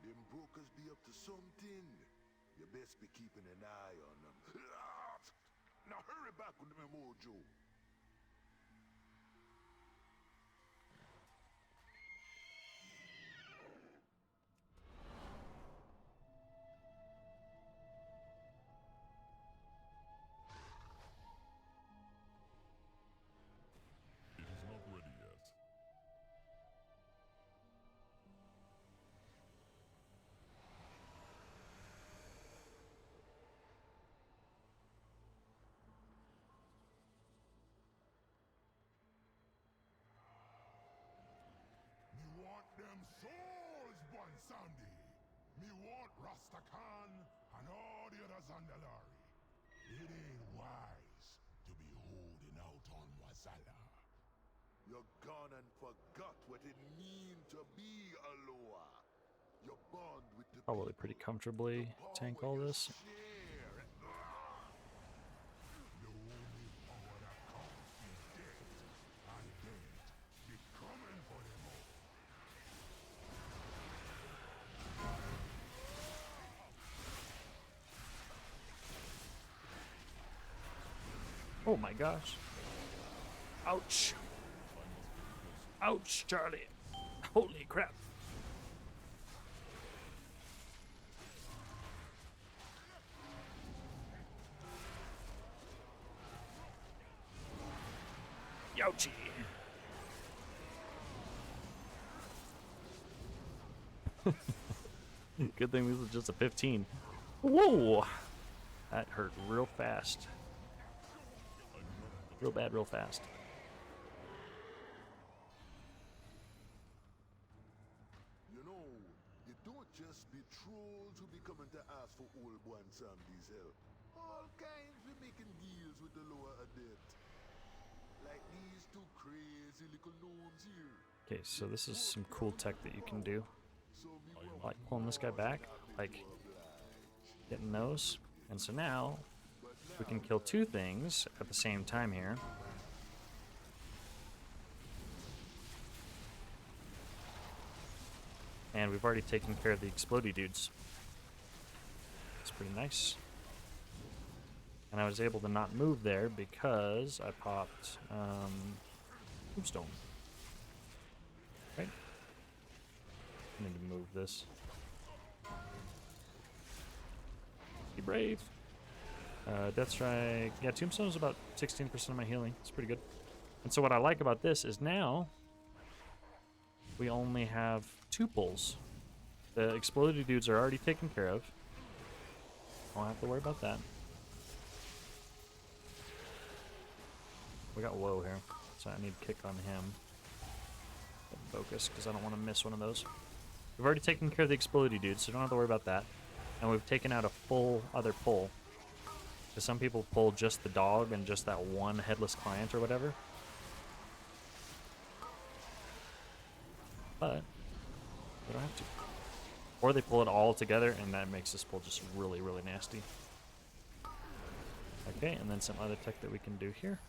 Them brokers be up to something. You best be keeping an eye on them. Now hurry back with them mojo. It is not ready yet. Sandy. Me want Rastakhan and all the other Zandalari. It ain't wise to be holding out on Wazala. You're gone and forgot what it mean to be Aloha. Your bond with the Probably people, pretty comfortably the tank power all you this. share. The only power that comes is death, and death be coming for them all. Oh my gosh. Ouch. Ouch, Charlie. Holy crap. Youchie. Good thing this is just a 15. Whoa! That hurt real fast. Real bad, real fast. You know, you don't just be trolls who be coming to ask for old one Sandy's help. All kinds be making deals with the lower adept. Like these two crazy little gnomes here. Okay, so this is some cool tech that you can do. So me want Like pulling this guy back, like getting those. And so now we can kill two things at the same time here. And we've already taken care of the explodey dudes. It's pretty nice. And I was able to not move there because I popped tombstone. Right? I need to move this. Be brave. Death Strike. Yeah, Tombstone is about 16% of my healing. It's pretty good. And so what I like about this is now we only have 2 pulls. The exploded dudes are already taken care of. Don't have to worry about that. We got Woe here, so I need to kick on him. Focus, because I don't want to miss one of those. We've already taken care of the exploded dudes, so don't have to worry about that. And we've taken out a full other pull. Because some people pull just the dog and just that one headless client or whatever. But we don't have to. Or they pull it all together, and that makes this pull just really, really nasty. Okay, and then some other tech that we can do here.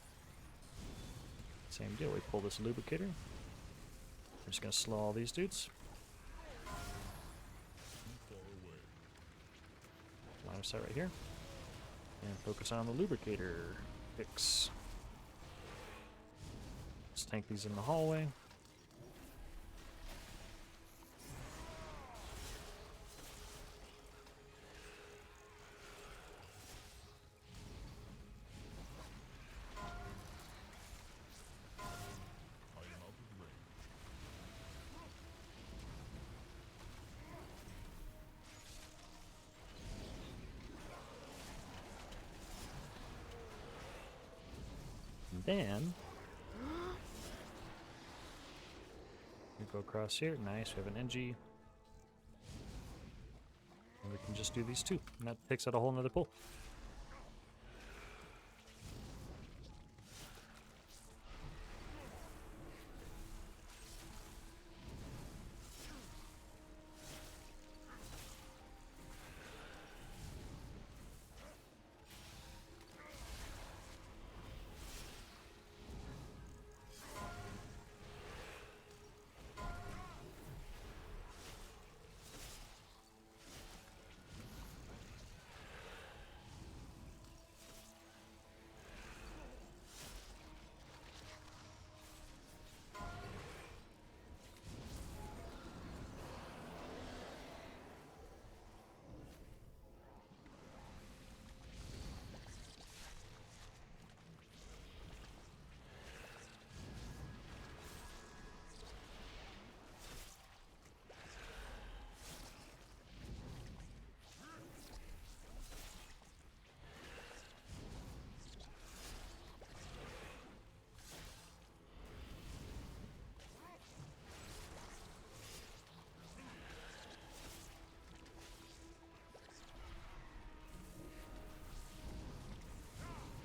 Same deal, we pull this lubricator. We're just gonna slow all these dudes. Line of sight right here. And focus on the lubricator fix. Let's tank these in the hallway. Then we go across here. Nice, we have an NG. And we can just do these 2. And that takes out a whole nother pull.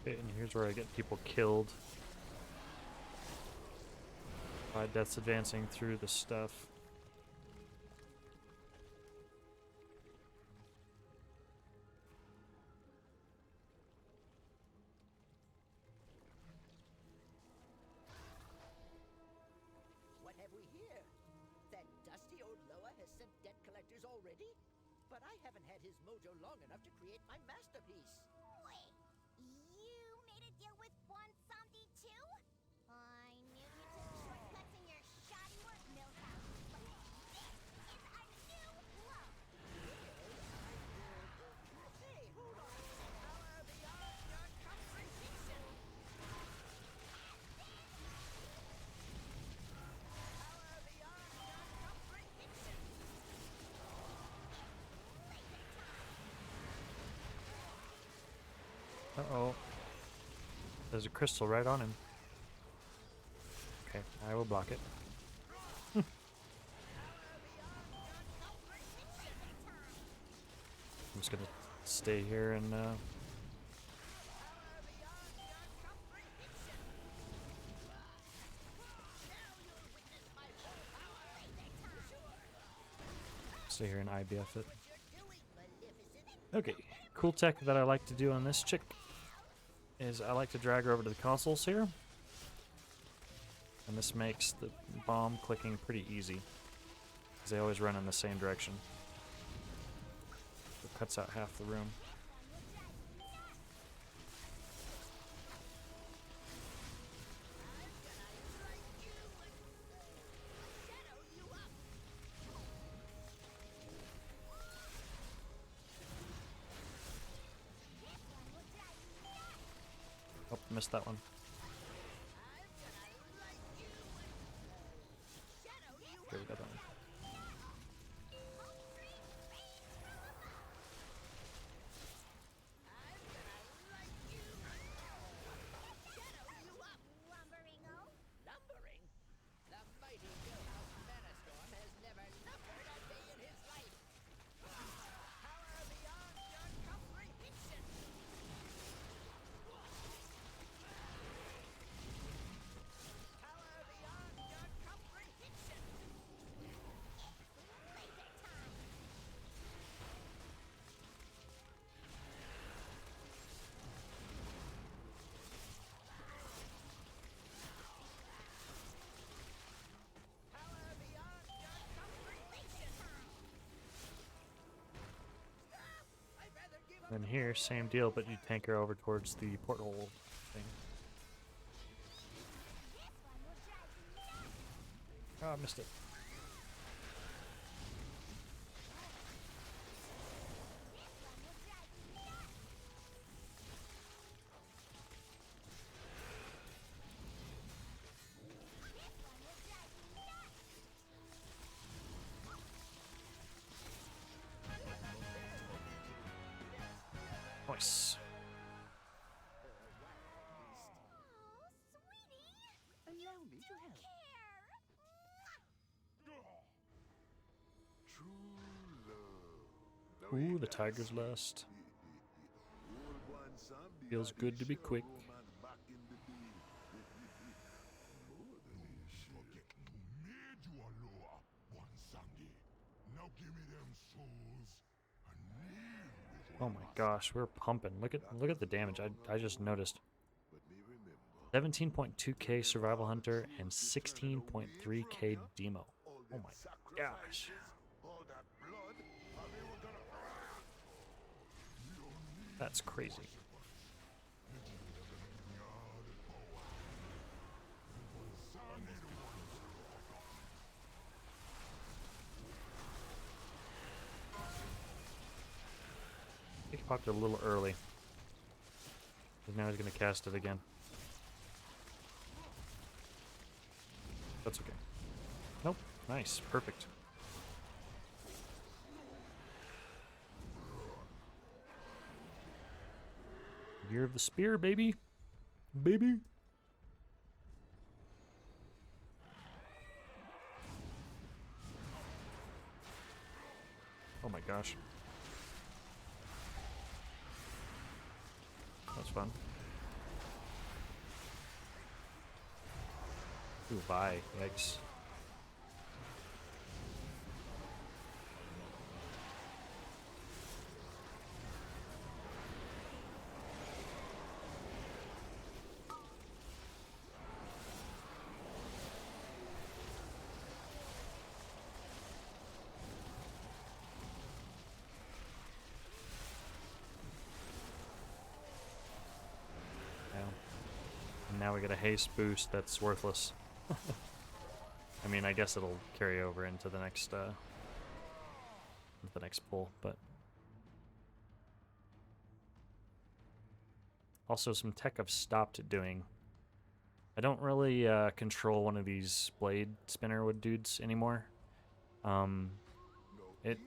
Okay, and here's where I get people killed by deaths advancing through the stuff. What have we here? That dusty old Loa has sent debt collectors already? But I haven't had his mojo long enough to create my masterpiece. Wait, you made a deal with Juan Sandy too? I knew you took shortcuts in your shoddy work, Millhouse, but this is a new low. Hey, hold on! Power beyond your comprehension! Power beyond your comprehension! Uh-oh. There's a crystal right on him. Okay, I will block it. I'm just gonna stay here and stay here and IBF it. Okay, cool tech that I like to do on this chick is I like to drag her over to the consoles here. And this makes the bomb clicking pretty easy, because they always run in the same direction. It cuts out half the room. Oh, missed that one. Okay, we got that one. Lumberingo? Lumbering? The mighty Millhouse Manastorm has never lumbered a day in his life! Power beyond your comprehension! Power beyond your comprehension! Laser time! Power beyond your comprehension! Stop! I'd rather give up Then the here, same deal, but you tank her over towards the porthole thing. Oh, I missed it. Nice. Oh, sweetie! Allow me to help. Care! True love. Ooh, the tiger's lust. Feels good to be quick. Made you a lower, one Sandy. Now give me them souls. And kneel before Oh my gosh, we're pumping. Look at the damage. I just noticed. 17.2k survival hunter and 16.3k demo. Oh my gosh. all that blood, and they were gonna That's crazy. I think he popped it a little early. But now he's gonna cast it again. That's okay. Nope. Nice. Perfect. Year of the Spear, baby. Baby. Oh my gosh. That's fun. Ooh, bye. Yikes. And now we get a haste boost that's worthless. I mean, I guess it'll carry over into the next pull, but also some tech I've stopped doing. I don't really control one of these blade spinner wood dudes anymore. It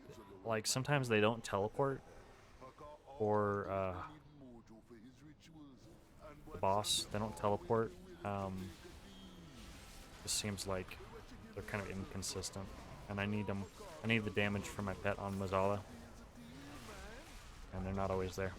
like sometimes they don't teleport, or the boss they don't teleport. It seems like they're kind of inconsistent, and I need them. I need the damage from my pet on Mazala, and they're not always there.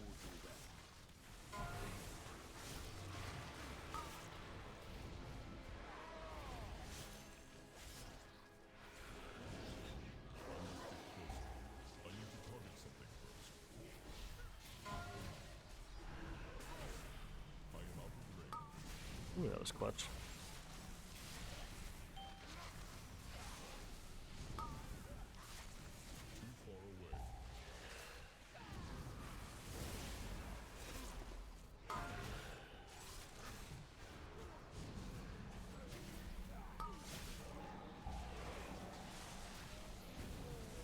I need to target something first. I am out of range. Ooh, that was clutch. Too far away.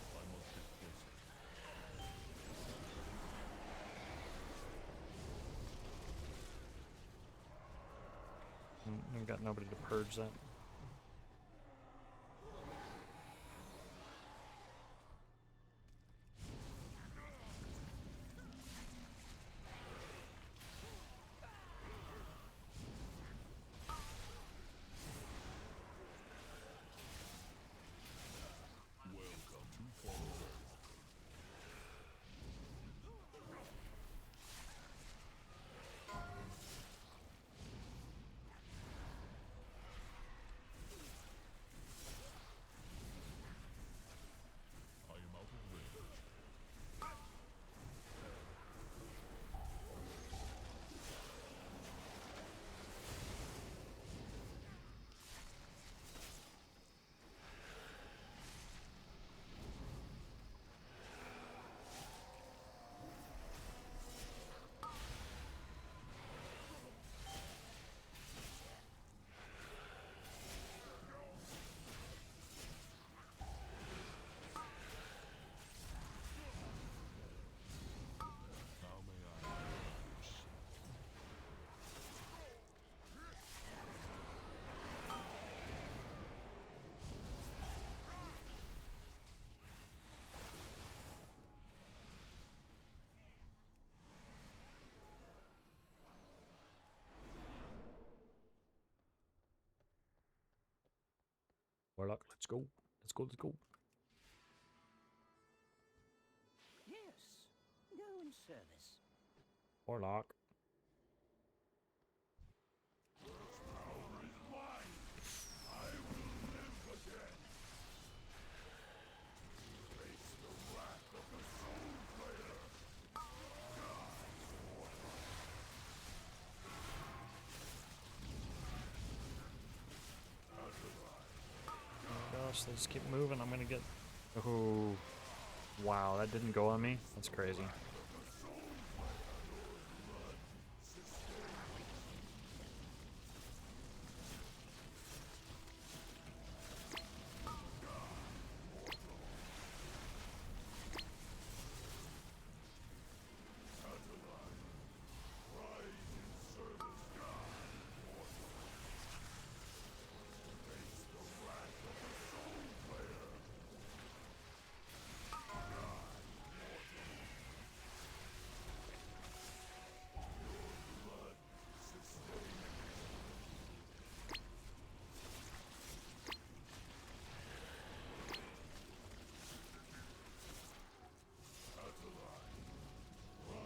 I must get closer. I've got nobody to purge that. Welcome. Too far away. I am out of range. How may I? Warlock, let's go. Let's go. Let's go. Yes, go in service. Warlock. Oh gosh, they just keep moving. I'm gonna get. Oh, wow, that didn't go on me. That's crazy.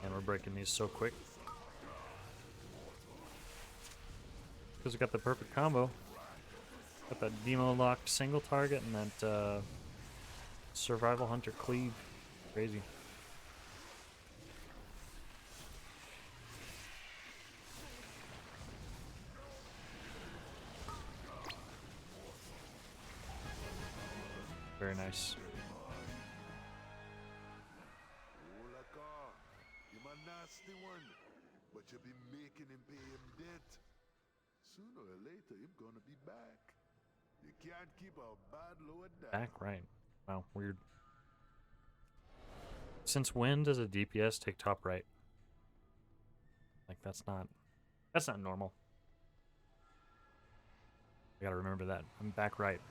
And we're breaking these so quick. Because we got the perfect combo. Got that demo locked single target and that survival hunter cleave. Crazy. Very nice. Oh, Lakar, him a nasty one, but you be making him pay him debt. Sooner or later, him gonna be back. You can't keep a bad load down. Back right. Wow, weird. Since when does a DPS take top right? Like that's not normal. I gotta remember that. I'm back right.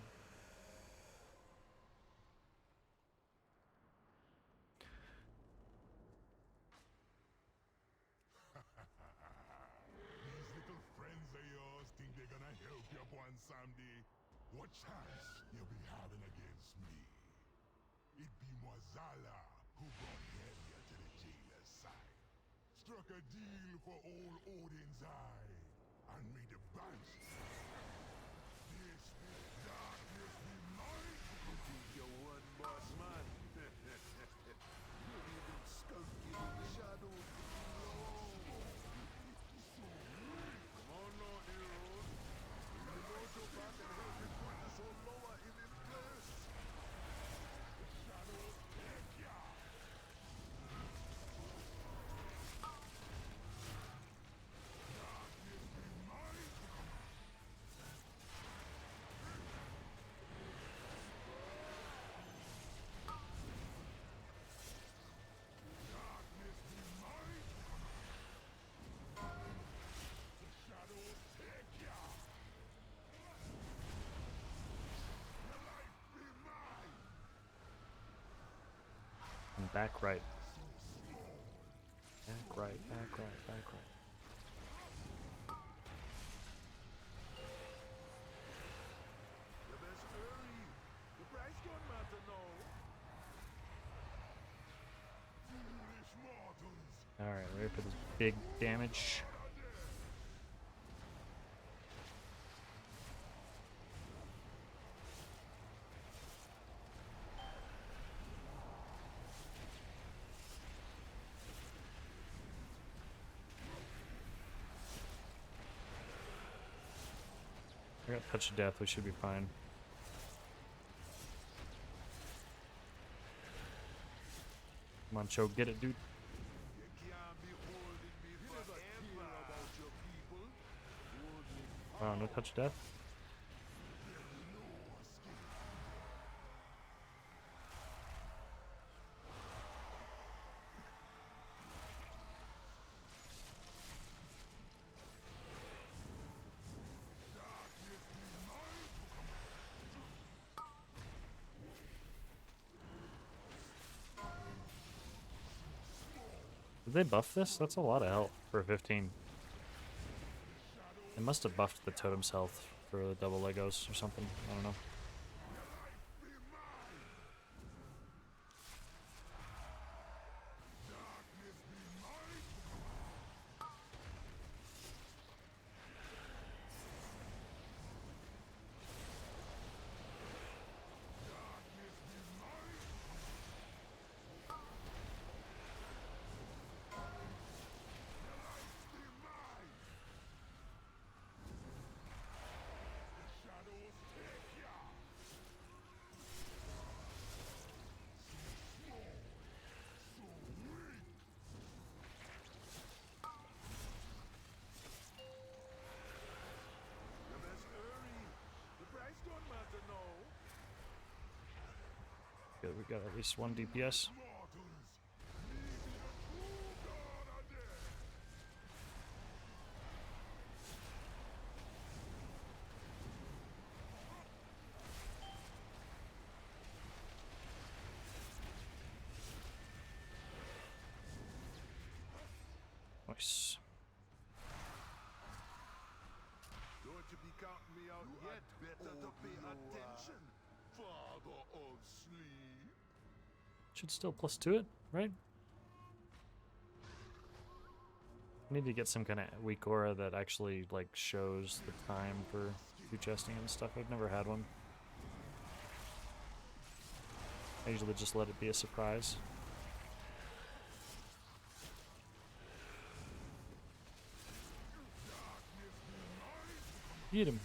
These little friends of yours think they're gonna help you one someday. What chance you be having against me? It be Mwazala who brought Helia to the jailer's side. Struck a deal for old Odin's eye and made the banshee. This darkness be mine. You think you're one boss man? You even skulking in the shadows. Come on now, heroes. You know to back and help me put this old lower in place. The shadows take ya. Darkness be mine. Darkness be mine. The shadows take ya. Your life be mine. I'm back right. Back right, back right, back right. You best hurry. The price don't matter now. Foolish mortals. Alright, ready for this big damage. I got touch of death, we should be fine. Come on, Cho, get it, dude. You can't be holding me forever about your people. Hold me Wow, no touch of death. Did they buff this? That's a lot of health for a 15. They must have buffed the totem's health for the double Legos or something. I don't know. You best hurry. The price don't matter now. Good, we got at least one DPS. Mortals. Neither the true God are dead. Nice. Don't you be counting me out yet. Better to pay attention. Father of sleep. Should still plus 2 it, right? I need to get some kind of weak aura that actually like shows the time for through chesting and stuff. I've never had one. I usually just let it be a surprise. Eat him.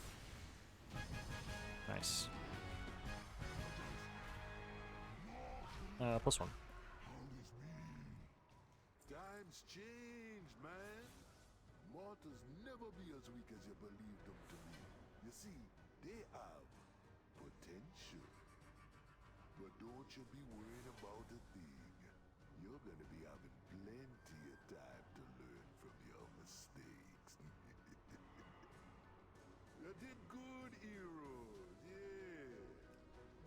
Nice. +1. Times change, man. Mortals never be as weak as you believed them to be. You see, they have potential. But don't you be worried about a thing. You're gonna be having plenty of time to learn from your mistakes. You did good, heroes, yeah.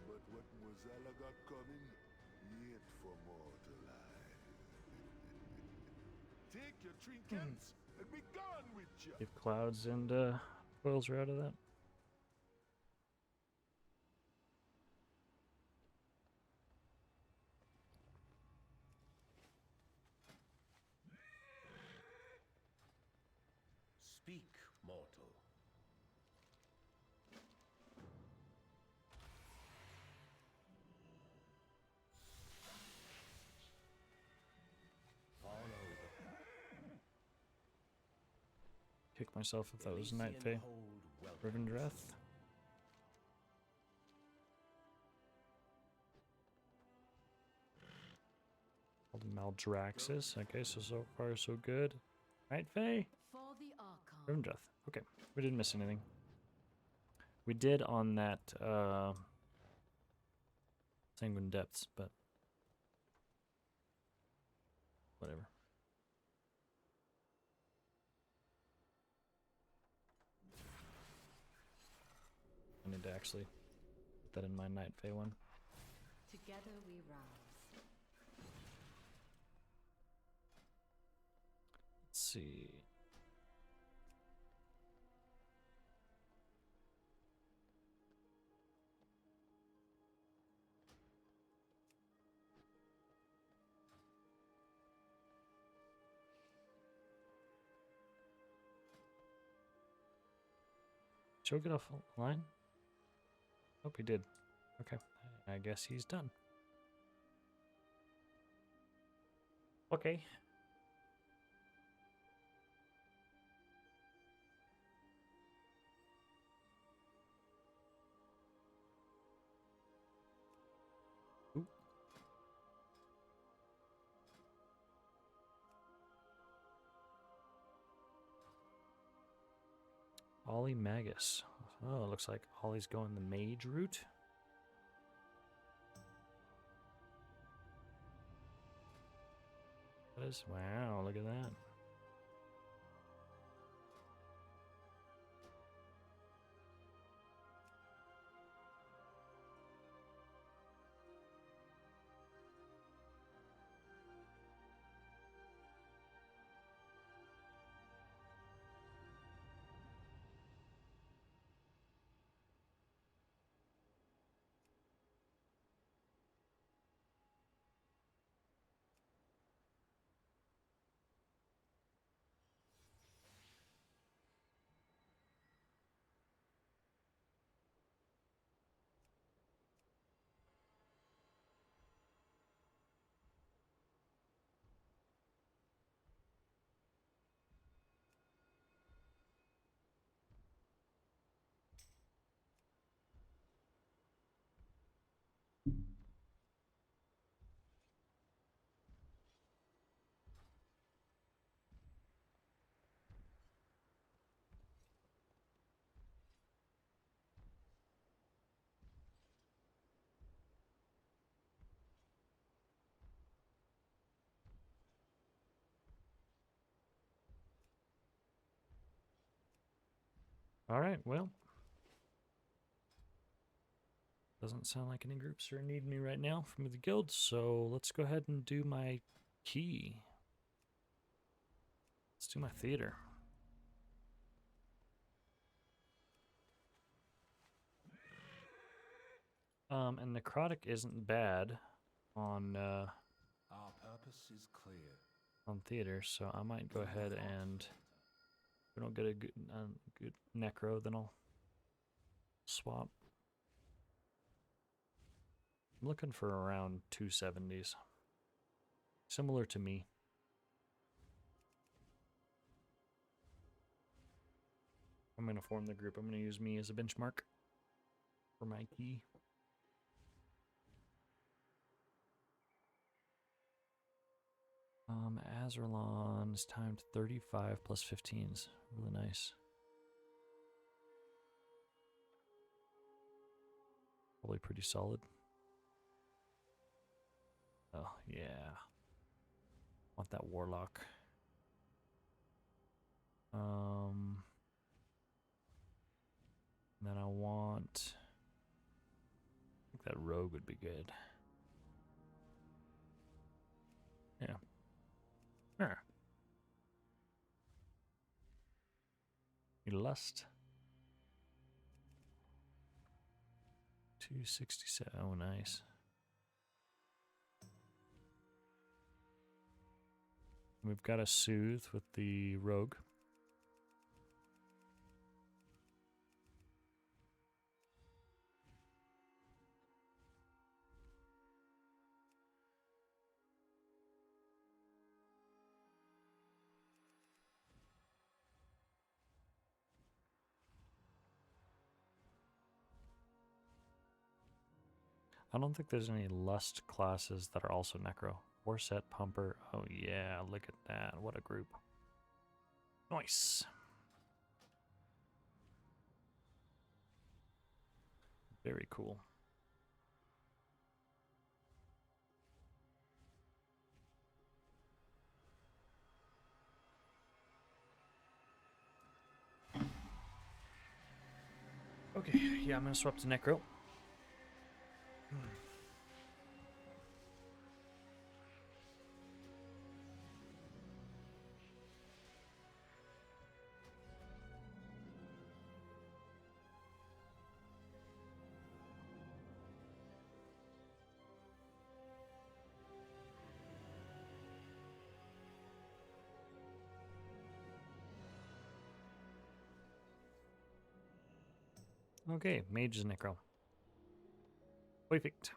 But what Mozilla got coming, yet for mortal eye. Take your trinkets and be gone with you. If clouds and foils are out of that. Speak, mortal. Follow Kick myself if the that was Night Fae. Elysian hold welcomes. Rivendreth. Maldraxxus. Okay, so far so good. Night Fae. For the Archon. Rivendreth. Okay, we didn't miss anything. We did on that Sanguine Depths, but whatever. I need to actually put that in my Night Fae one. Together we rise. Let's see. Should we get off line? Hope he did. Okay, I guess he's done. Okay. Ooh. Ollie Magus. Oh, looks like Ollie's going the mage route. That is, wow, look at that. All right, well. Doesn't sound like any groups are needing me right now from the guild, so let's go ahead and do my key. Let's do my theater. And necrotic isn't bad on Our purpose is clear. on theater, so I might go ahead and if we don't get a good necro, then I'll swap. I'm looking for around 270s. Similar to me. I'm going to form the group. I'm going to use me as a benchmark for my key. Azerlon's timed 35 plus 15s. Really nice. Probably pretty solid. Oh, yeah. Want that warlock. Then I want... I think that rogue would be good. Yeah. Sure. Lust. 267. Oh, nice. We've got a soothe with the rogue. I don't think there's any lust classes that are also necro. Warset pumper. Oh yeah, look at that. What a group. Nice. Very cool. Okay, yeah, I'm gonna swap to necro. Okay, mage is necro. Perfect.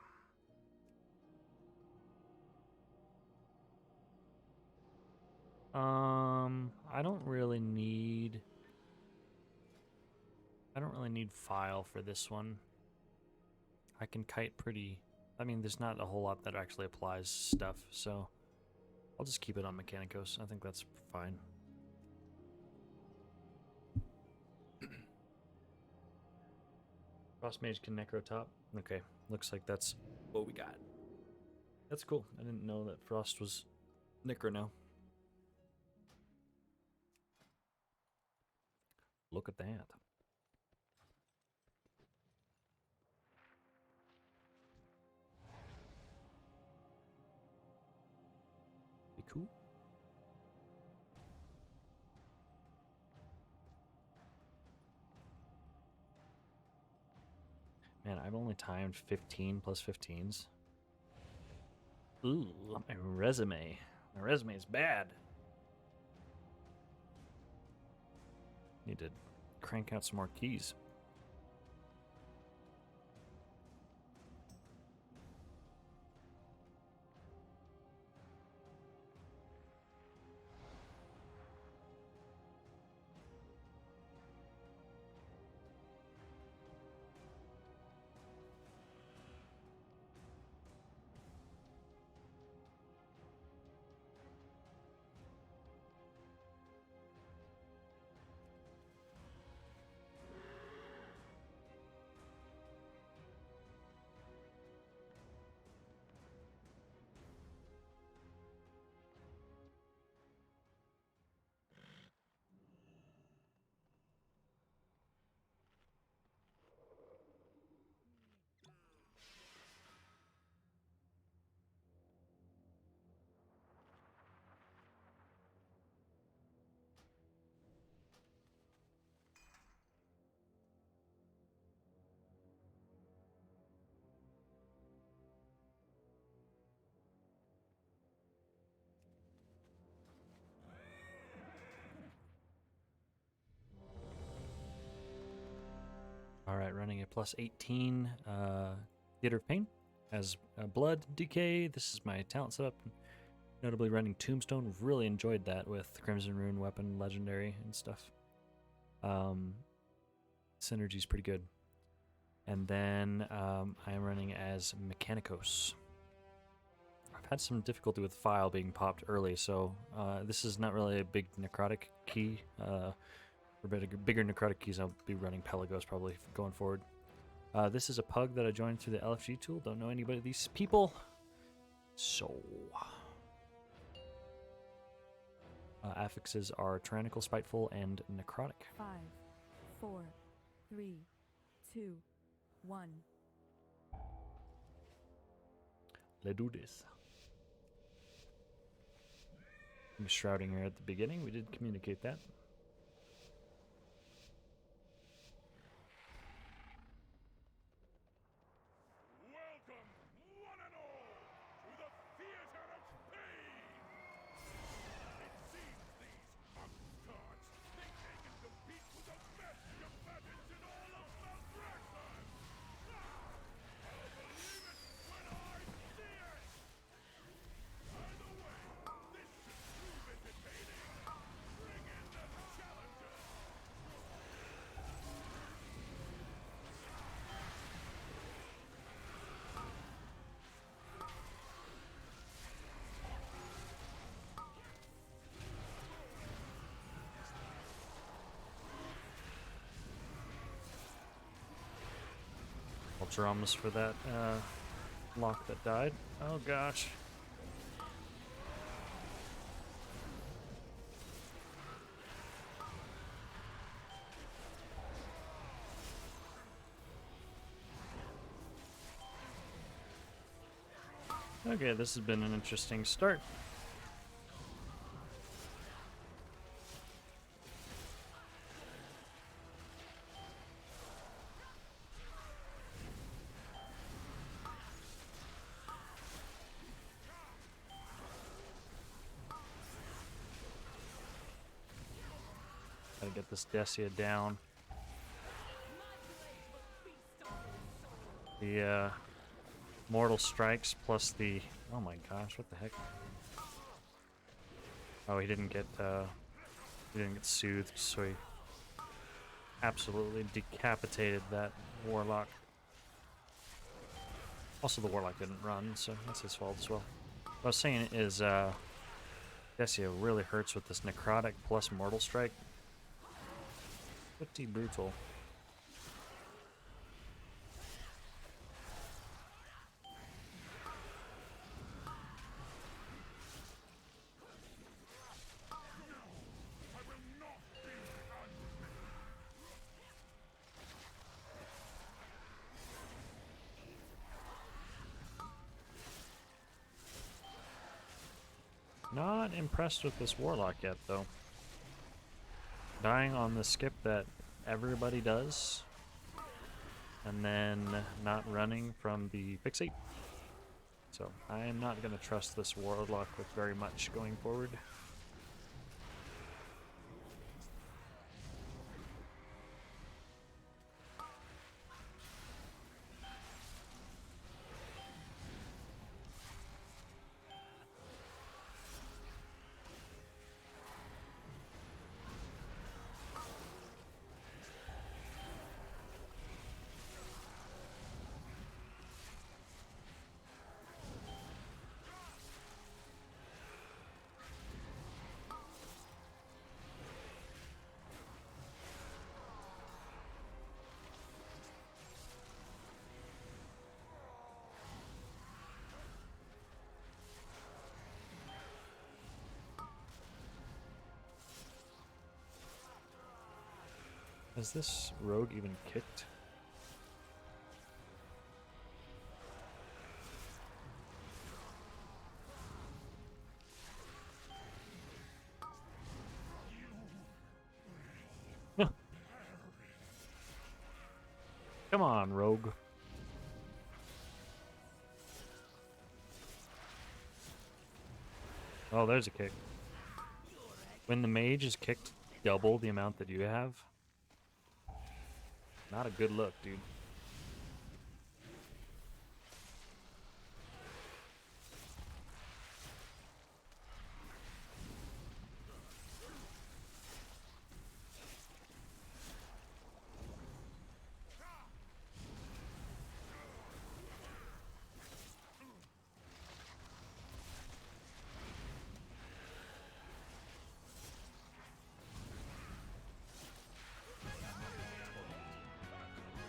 I don't really need file for this one. I can kite pretty. I mean, there's not a whole lot that actually applies stuff, so I'll just keep it on Mechanicos. I think that's fine. Frost Mage can necro top. Okay, looks like that's what we got. That's cool. I didn't know that Frost was necro now. Look at that. Be cool. Man, I've only timed 15 plus 15s. Ooh, my resume. My resume is bad. Need to crank out some more keys. All right, running a plus 18 Theater of Pain as Blood, Decay. This is my talent setup. Notably running Tombstone. Really enjoyed that with Crimson Rune weapon, legendary and stuff. Synergy's pretty good. And then I am running as Mechanicos. I've had some difficulty with File being popped early, so this is not really a big necrotic key. For bigger necrotic keys, I'll be running Pelagos probably going forward. This is a pug that I joined through the LFG tool. Don't know anybody of these people. So... affixes are Tyrannical, Spiteful, and Necrotic. 5, 4, 3, 2, 1. Let's do this. I'm shrouding her at the beginning. We did communicate that. Welcome, one and all, to the theater of pain! It seems these upstarts think they can compete with the best combatants in all of Maldraxxon! I'll believe it when I see it! Either way, this should prove entertaining! Bring in the challenger! Drums for that lock that died. Oh gosh. Okay, this has been an interesting start. Gotta get this Decia down. The Mortal Strikes plus the... Oh my gosh, what the heck? Oh, he didn't get soothed, so he absolutely decapitated that Warlock. Also, the Warlock didn't run, so that's his fault as well. What I was saying is, Decia really hurts with this Necrotic plus Mortal Strike. Pretty brutal. Not impressed with this Warlock yet, though. Dying on the skip that everybody does, and then not running from the fixate. So I am not going to trust this Warlock with very much going forward. Has this rogue even kicked? Come on, rogue. Oh, there's a kick. When the mage is kicked double the amount that you have, Not a good look, dude.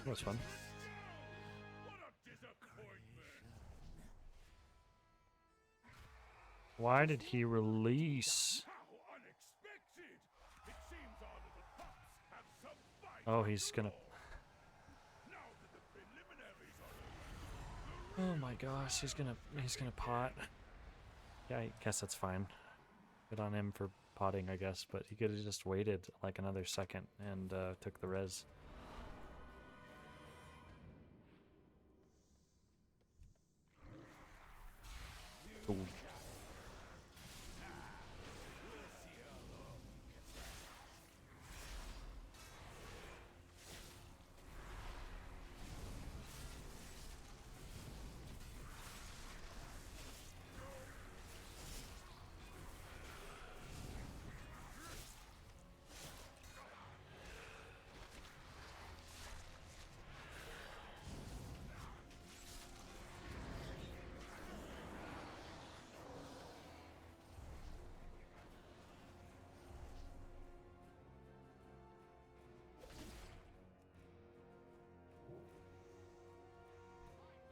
That was fun. What a disappointment! Why did he release? How unexpected! It seems our little pups have some fight. Oh, he's gonna. Now that the preliminaries are over, Oh my gosh, he's gonna pot. Yeah, I guess that's fine. Good on him for potting, I guess, but he could have just waited like another second and took the res. Ooh.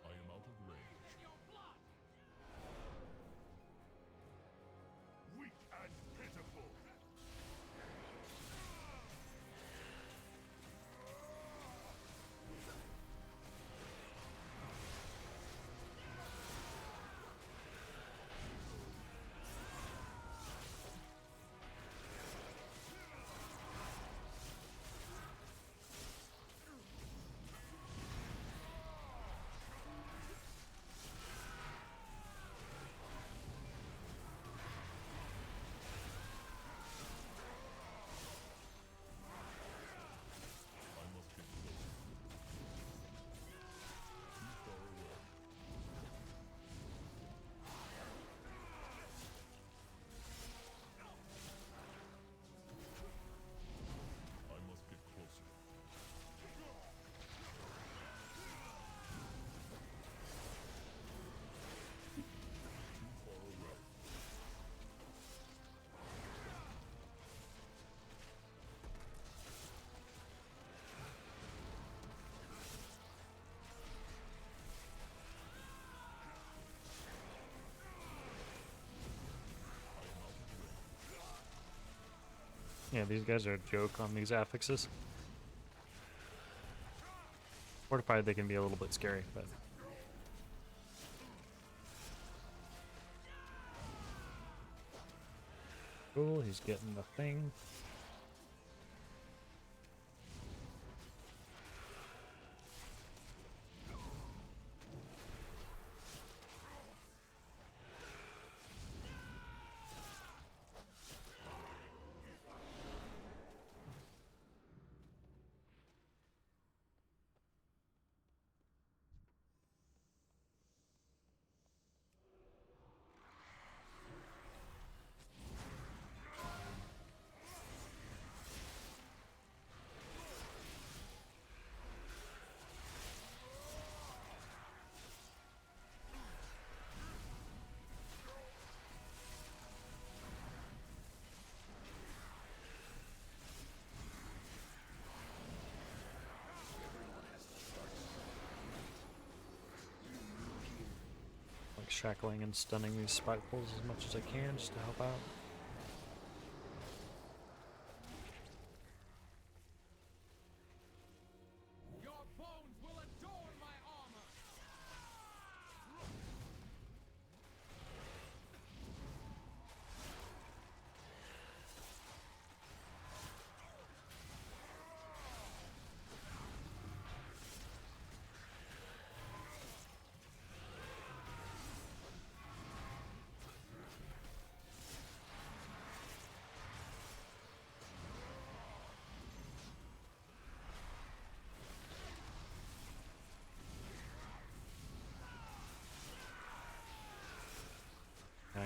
I am out of range. Weak and pitiful. I must get closer. Too far away. Yeah, these guys are a joke on these affixes. Fortified, they can be a little bit scary, but. Cool, he's getting the thing. Like shackling and stunning these spitefuls as much as I can just to help out. Your bones will adorn my armor!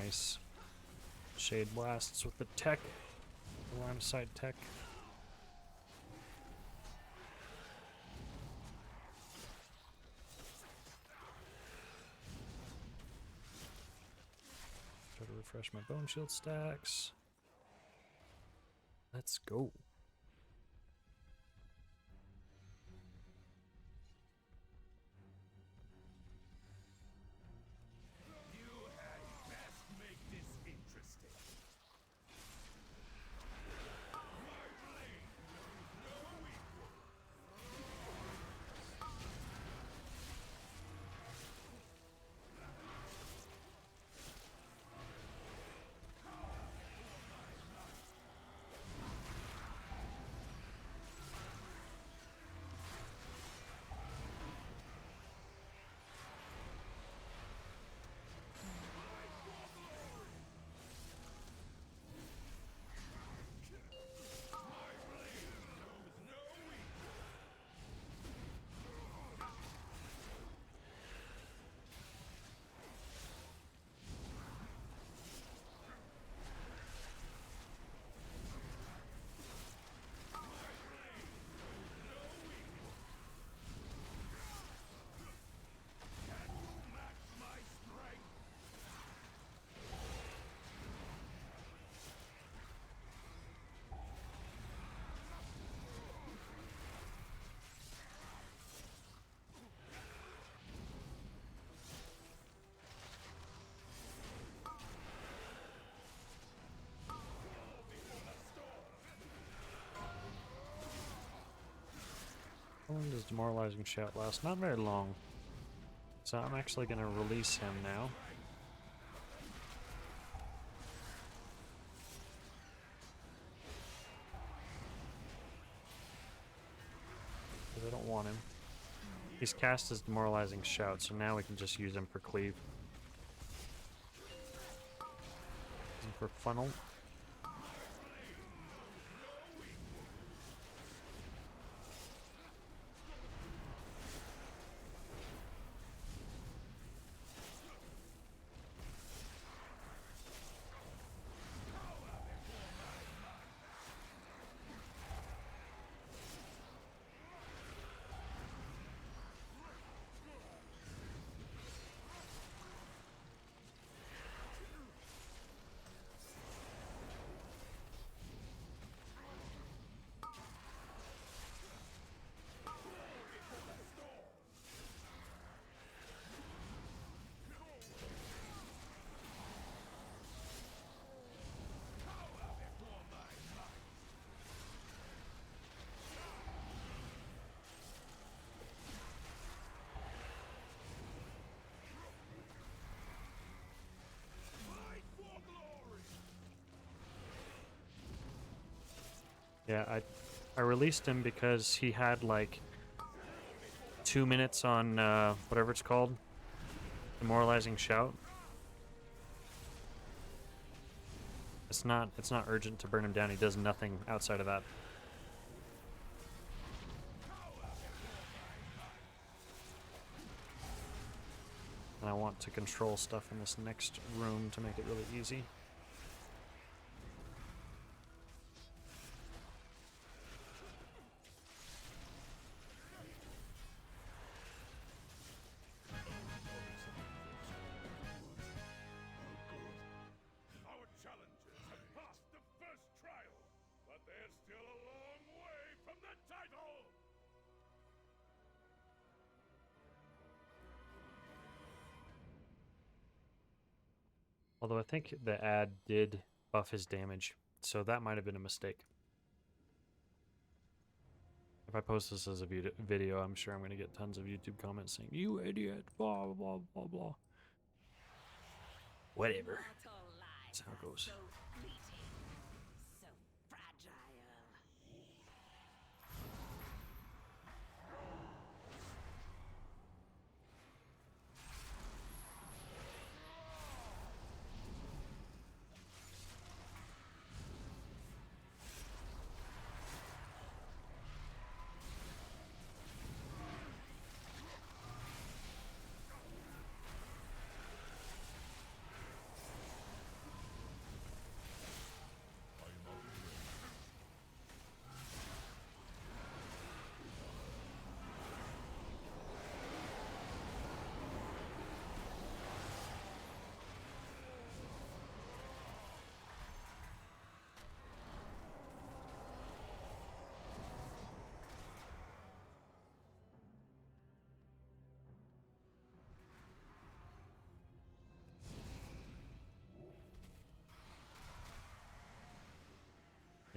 Nice. Shade blasts with the tech. Line of sight tech. Try to refresh my bone shield stacks. Let's go. You had best make this interesting. My blade knows no equal. How long does Demoralizing Shout last? Not very long. So I'm actually going to release him now. Because I don't want him. He's cast his Demoralizing Shout, so now we can just use him for cleave. And for funnel. Yeah, I released him because he had like 2 minutes on whatever it's called, Demoralizing Shout. It's not urgent to burn him down. He does nothing outside of that. And I want to control stuff in this next room to make it really easy. Our challengers have passed the first trial, but they're still a long way from the title! Although I think the ad did buff his damage, so that might have been a mistake. If I post this as a video, I'm sure I'm going to get tons of YouTube comments saying, "You idiot, blah, blah, blah, blah." Whatever. That's how it goes.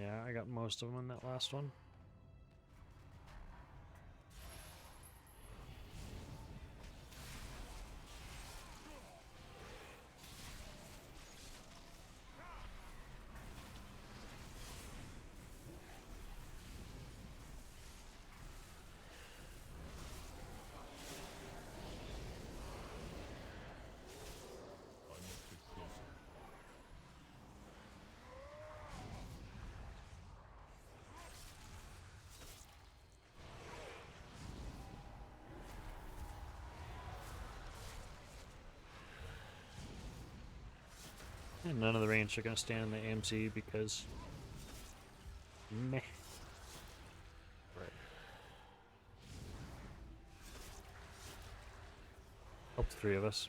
Yeah, I got most of them in that last one. And none of the range are going to stand in the AMC because meh. Right. Up to 3 of us.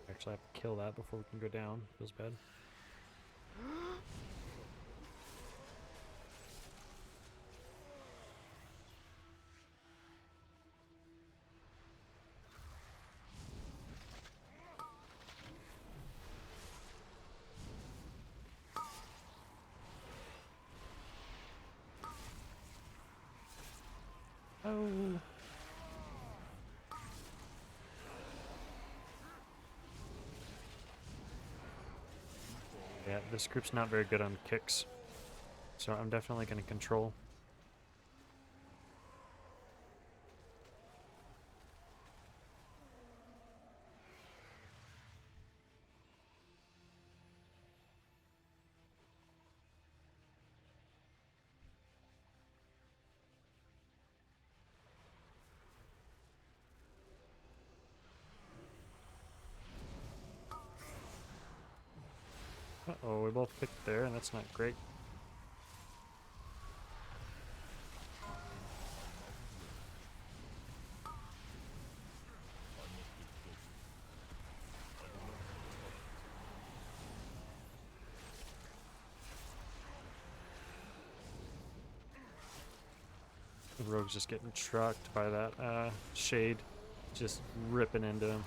Actually, I have to kill that before we can go down. Feels bad. Oh. Yeah, this group's not very good on kicks, so I'm definitely going to control. Uh-oh, we both picked there, and that's not great. The rogue's just getting trucked by that shade, just ripping into him.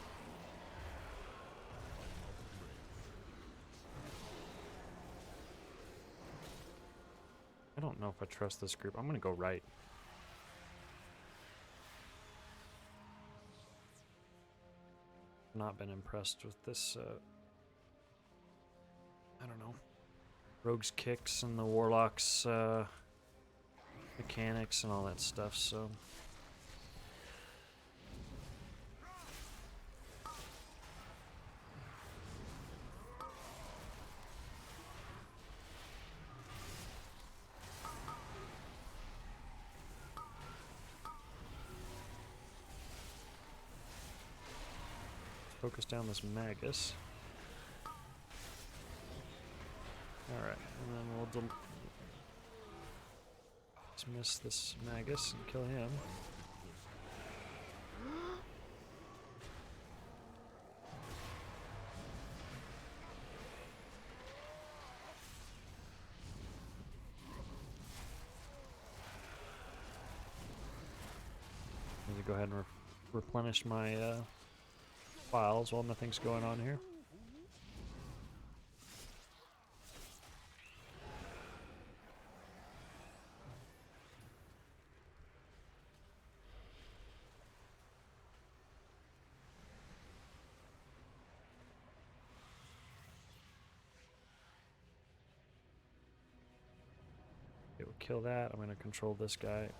I don't know if I trust this group. I'm gonna go right. Not been impressed with this, I don't know, rogue's kicks and the warlock's mechanics and all that stuff, so... Focus down this Magus. Alright, and then we'll dismiss this Magus and kill him. I'm gonna go ahead and replenish my files while nothing's going on here. Okay, we'll kill that. I'm gonna control this guy.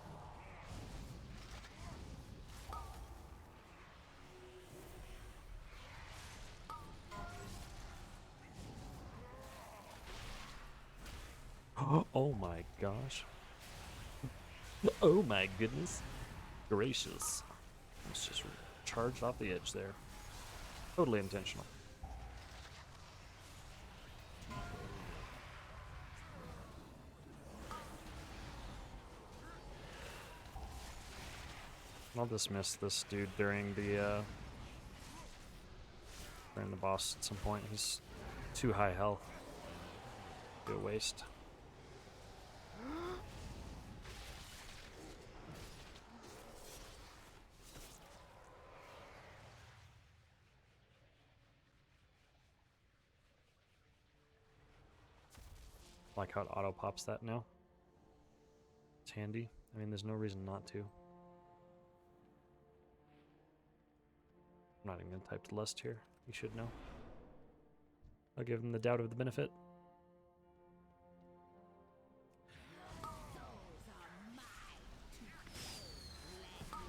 Oh my gosh. Oh my goodness gracious. It's just charged off the edge there. Totally intentional. I'll dismiss this dude during the boss at some point. He's too high health. Be a waste. Like how it auto pops that now. It's handy. I mean, there's no reason not to. I'm not even gonna type to Lust here. You should know. I'll give him the doubt of the benefit.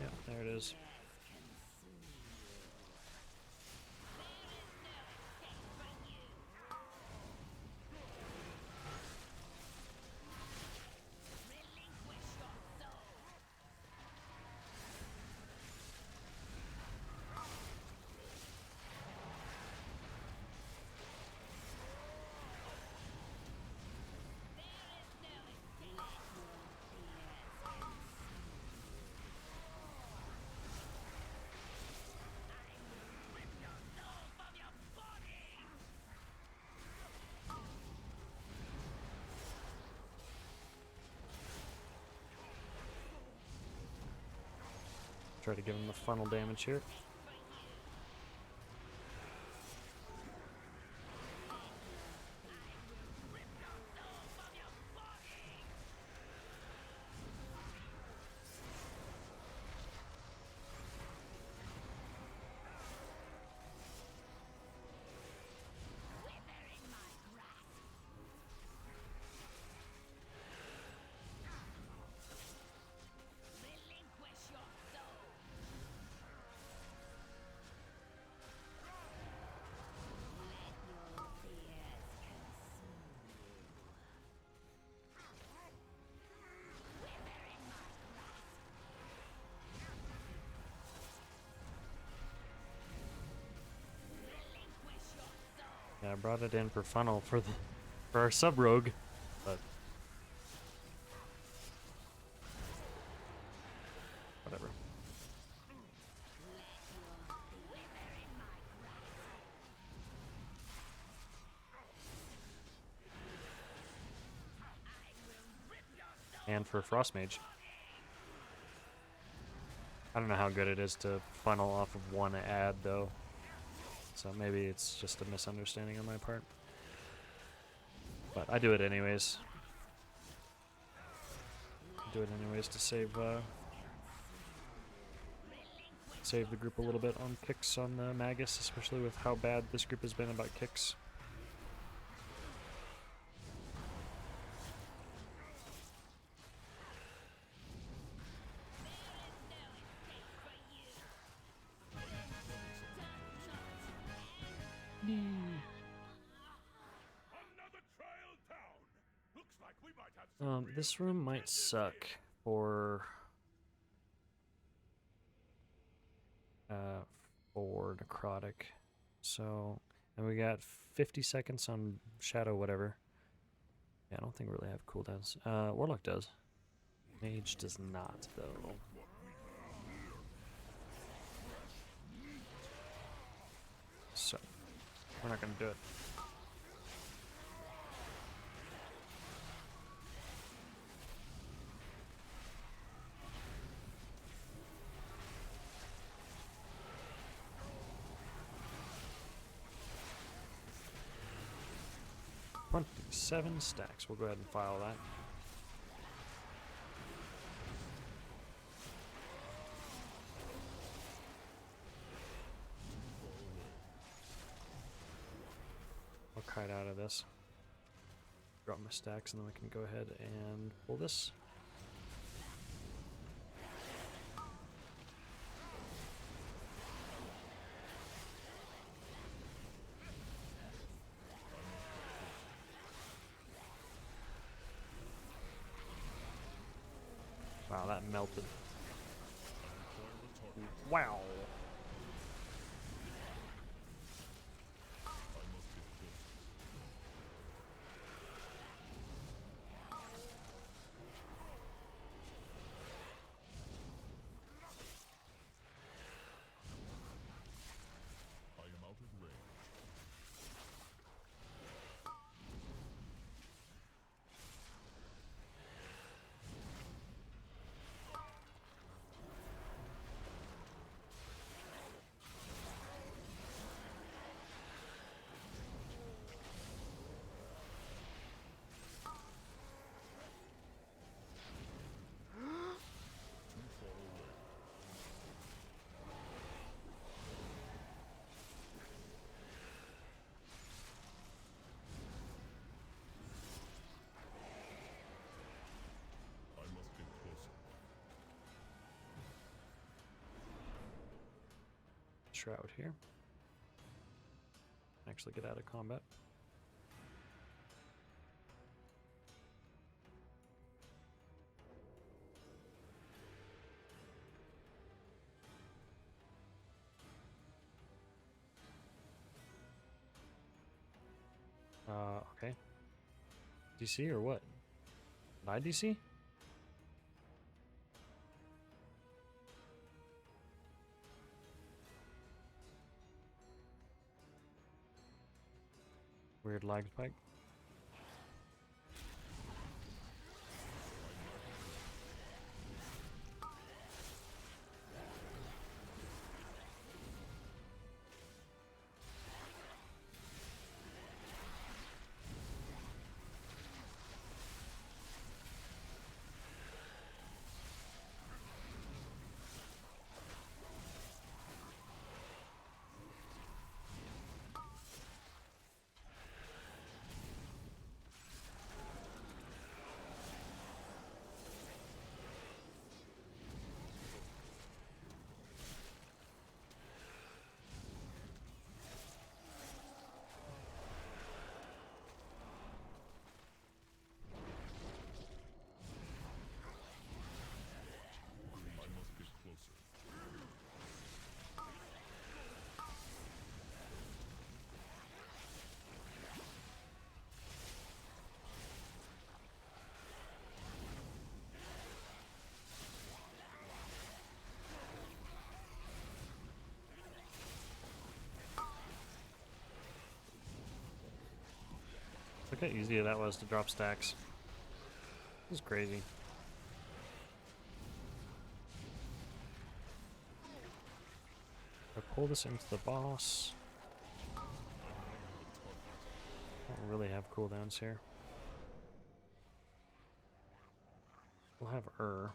Yeah, there it is. Try to give him the funnel damage here. Yeah, I brought it in for funnel for our sub rogue, but whatever. And for Frost Mage. I don't know how good it is to funnel off of one ad though. So maybe it's just a misunderstanding on my part. But I do it anyways. Do it anyways to save save the group a little bit on kicks on the Magus, especially with how bad this group has been about kicks. Another trial down. Looks like we might have some This room might suck for necrotic. So, and we got 50 seconds on shadow whatever. Yeah, I don't think we really have cooldowns. Warlock does. Mage does not though. So, we're not gonna do it. Seven stacks. We'll go ahead and file that. I'll kite out of this. Drop my stacks and then we can go ahead and pull this. Wow, that melted. Wow. Shroud here. Actually get out of combat. Okay. DC or what? Did I DC? Weird lag spike. I must get closer. Look how easy that was to drop stacks. This is crazy. I pull this into the boss. Don't really have cooldowns here. We'll have a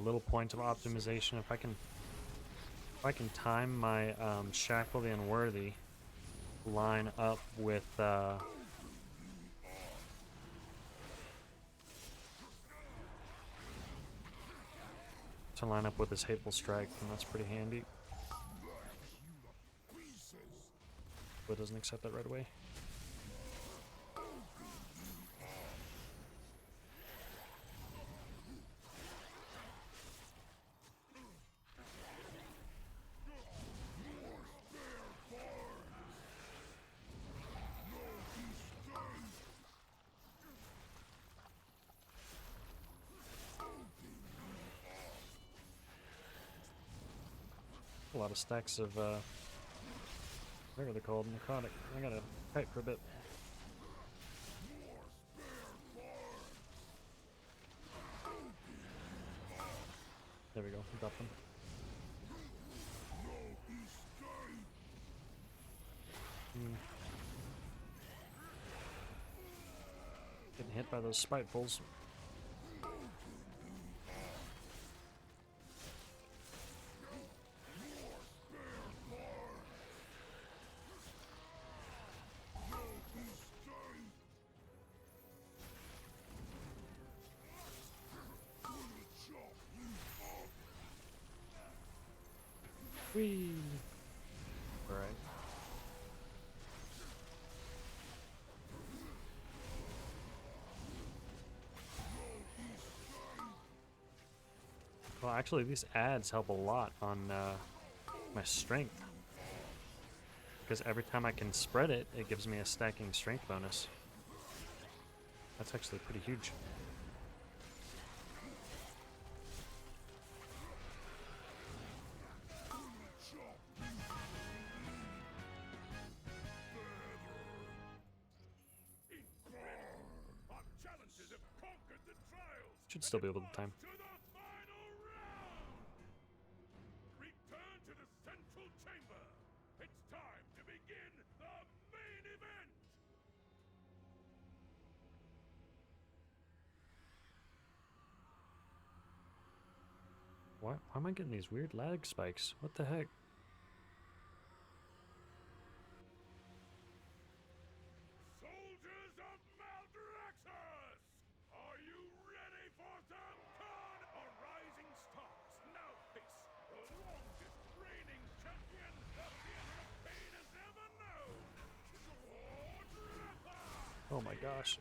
little point of optimization. If I can time my Shackle the Unworthy line up with to line up with his Hateful Strike, and that's pretty handy. But it doesn't accept that right away. A lot of stacks of whatever they're called, necrotic. I gotta type for a bit. There we go, we got them. Getting hit by those spitefuls. Whee! Alright. Well, actually, these ads help a lot on my strength. Because every time I can spread it, it gives me a stacking strength bonus. That's actually pretty huge. Our challenges have conquered the trials. Should still be able to time. To the final round. Return to the central chamber. It's time to begin the main event. Why am I getting these weird lag spikes? What the heck? Soldiers of Maldraxxus! Are you ready for some fun? A rising stars now face the longest reigning champion the Theater of Pain has ever known! Zordratha! Oh my gosh.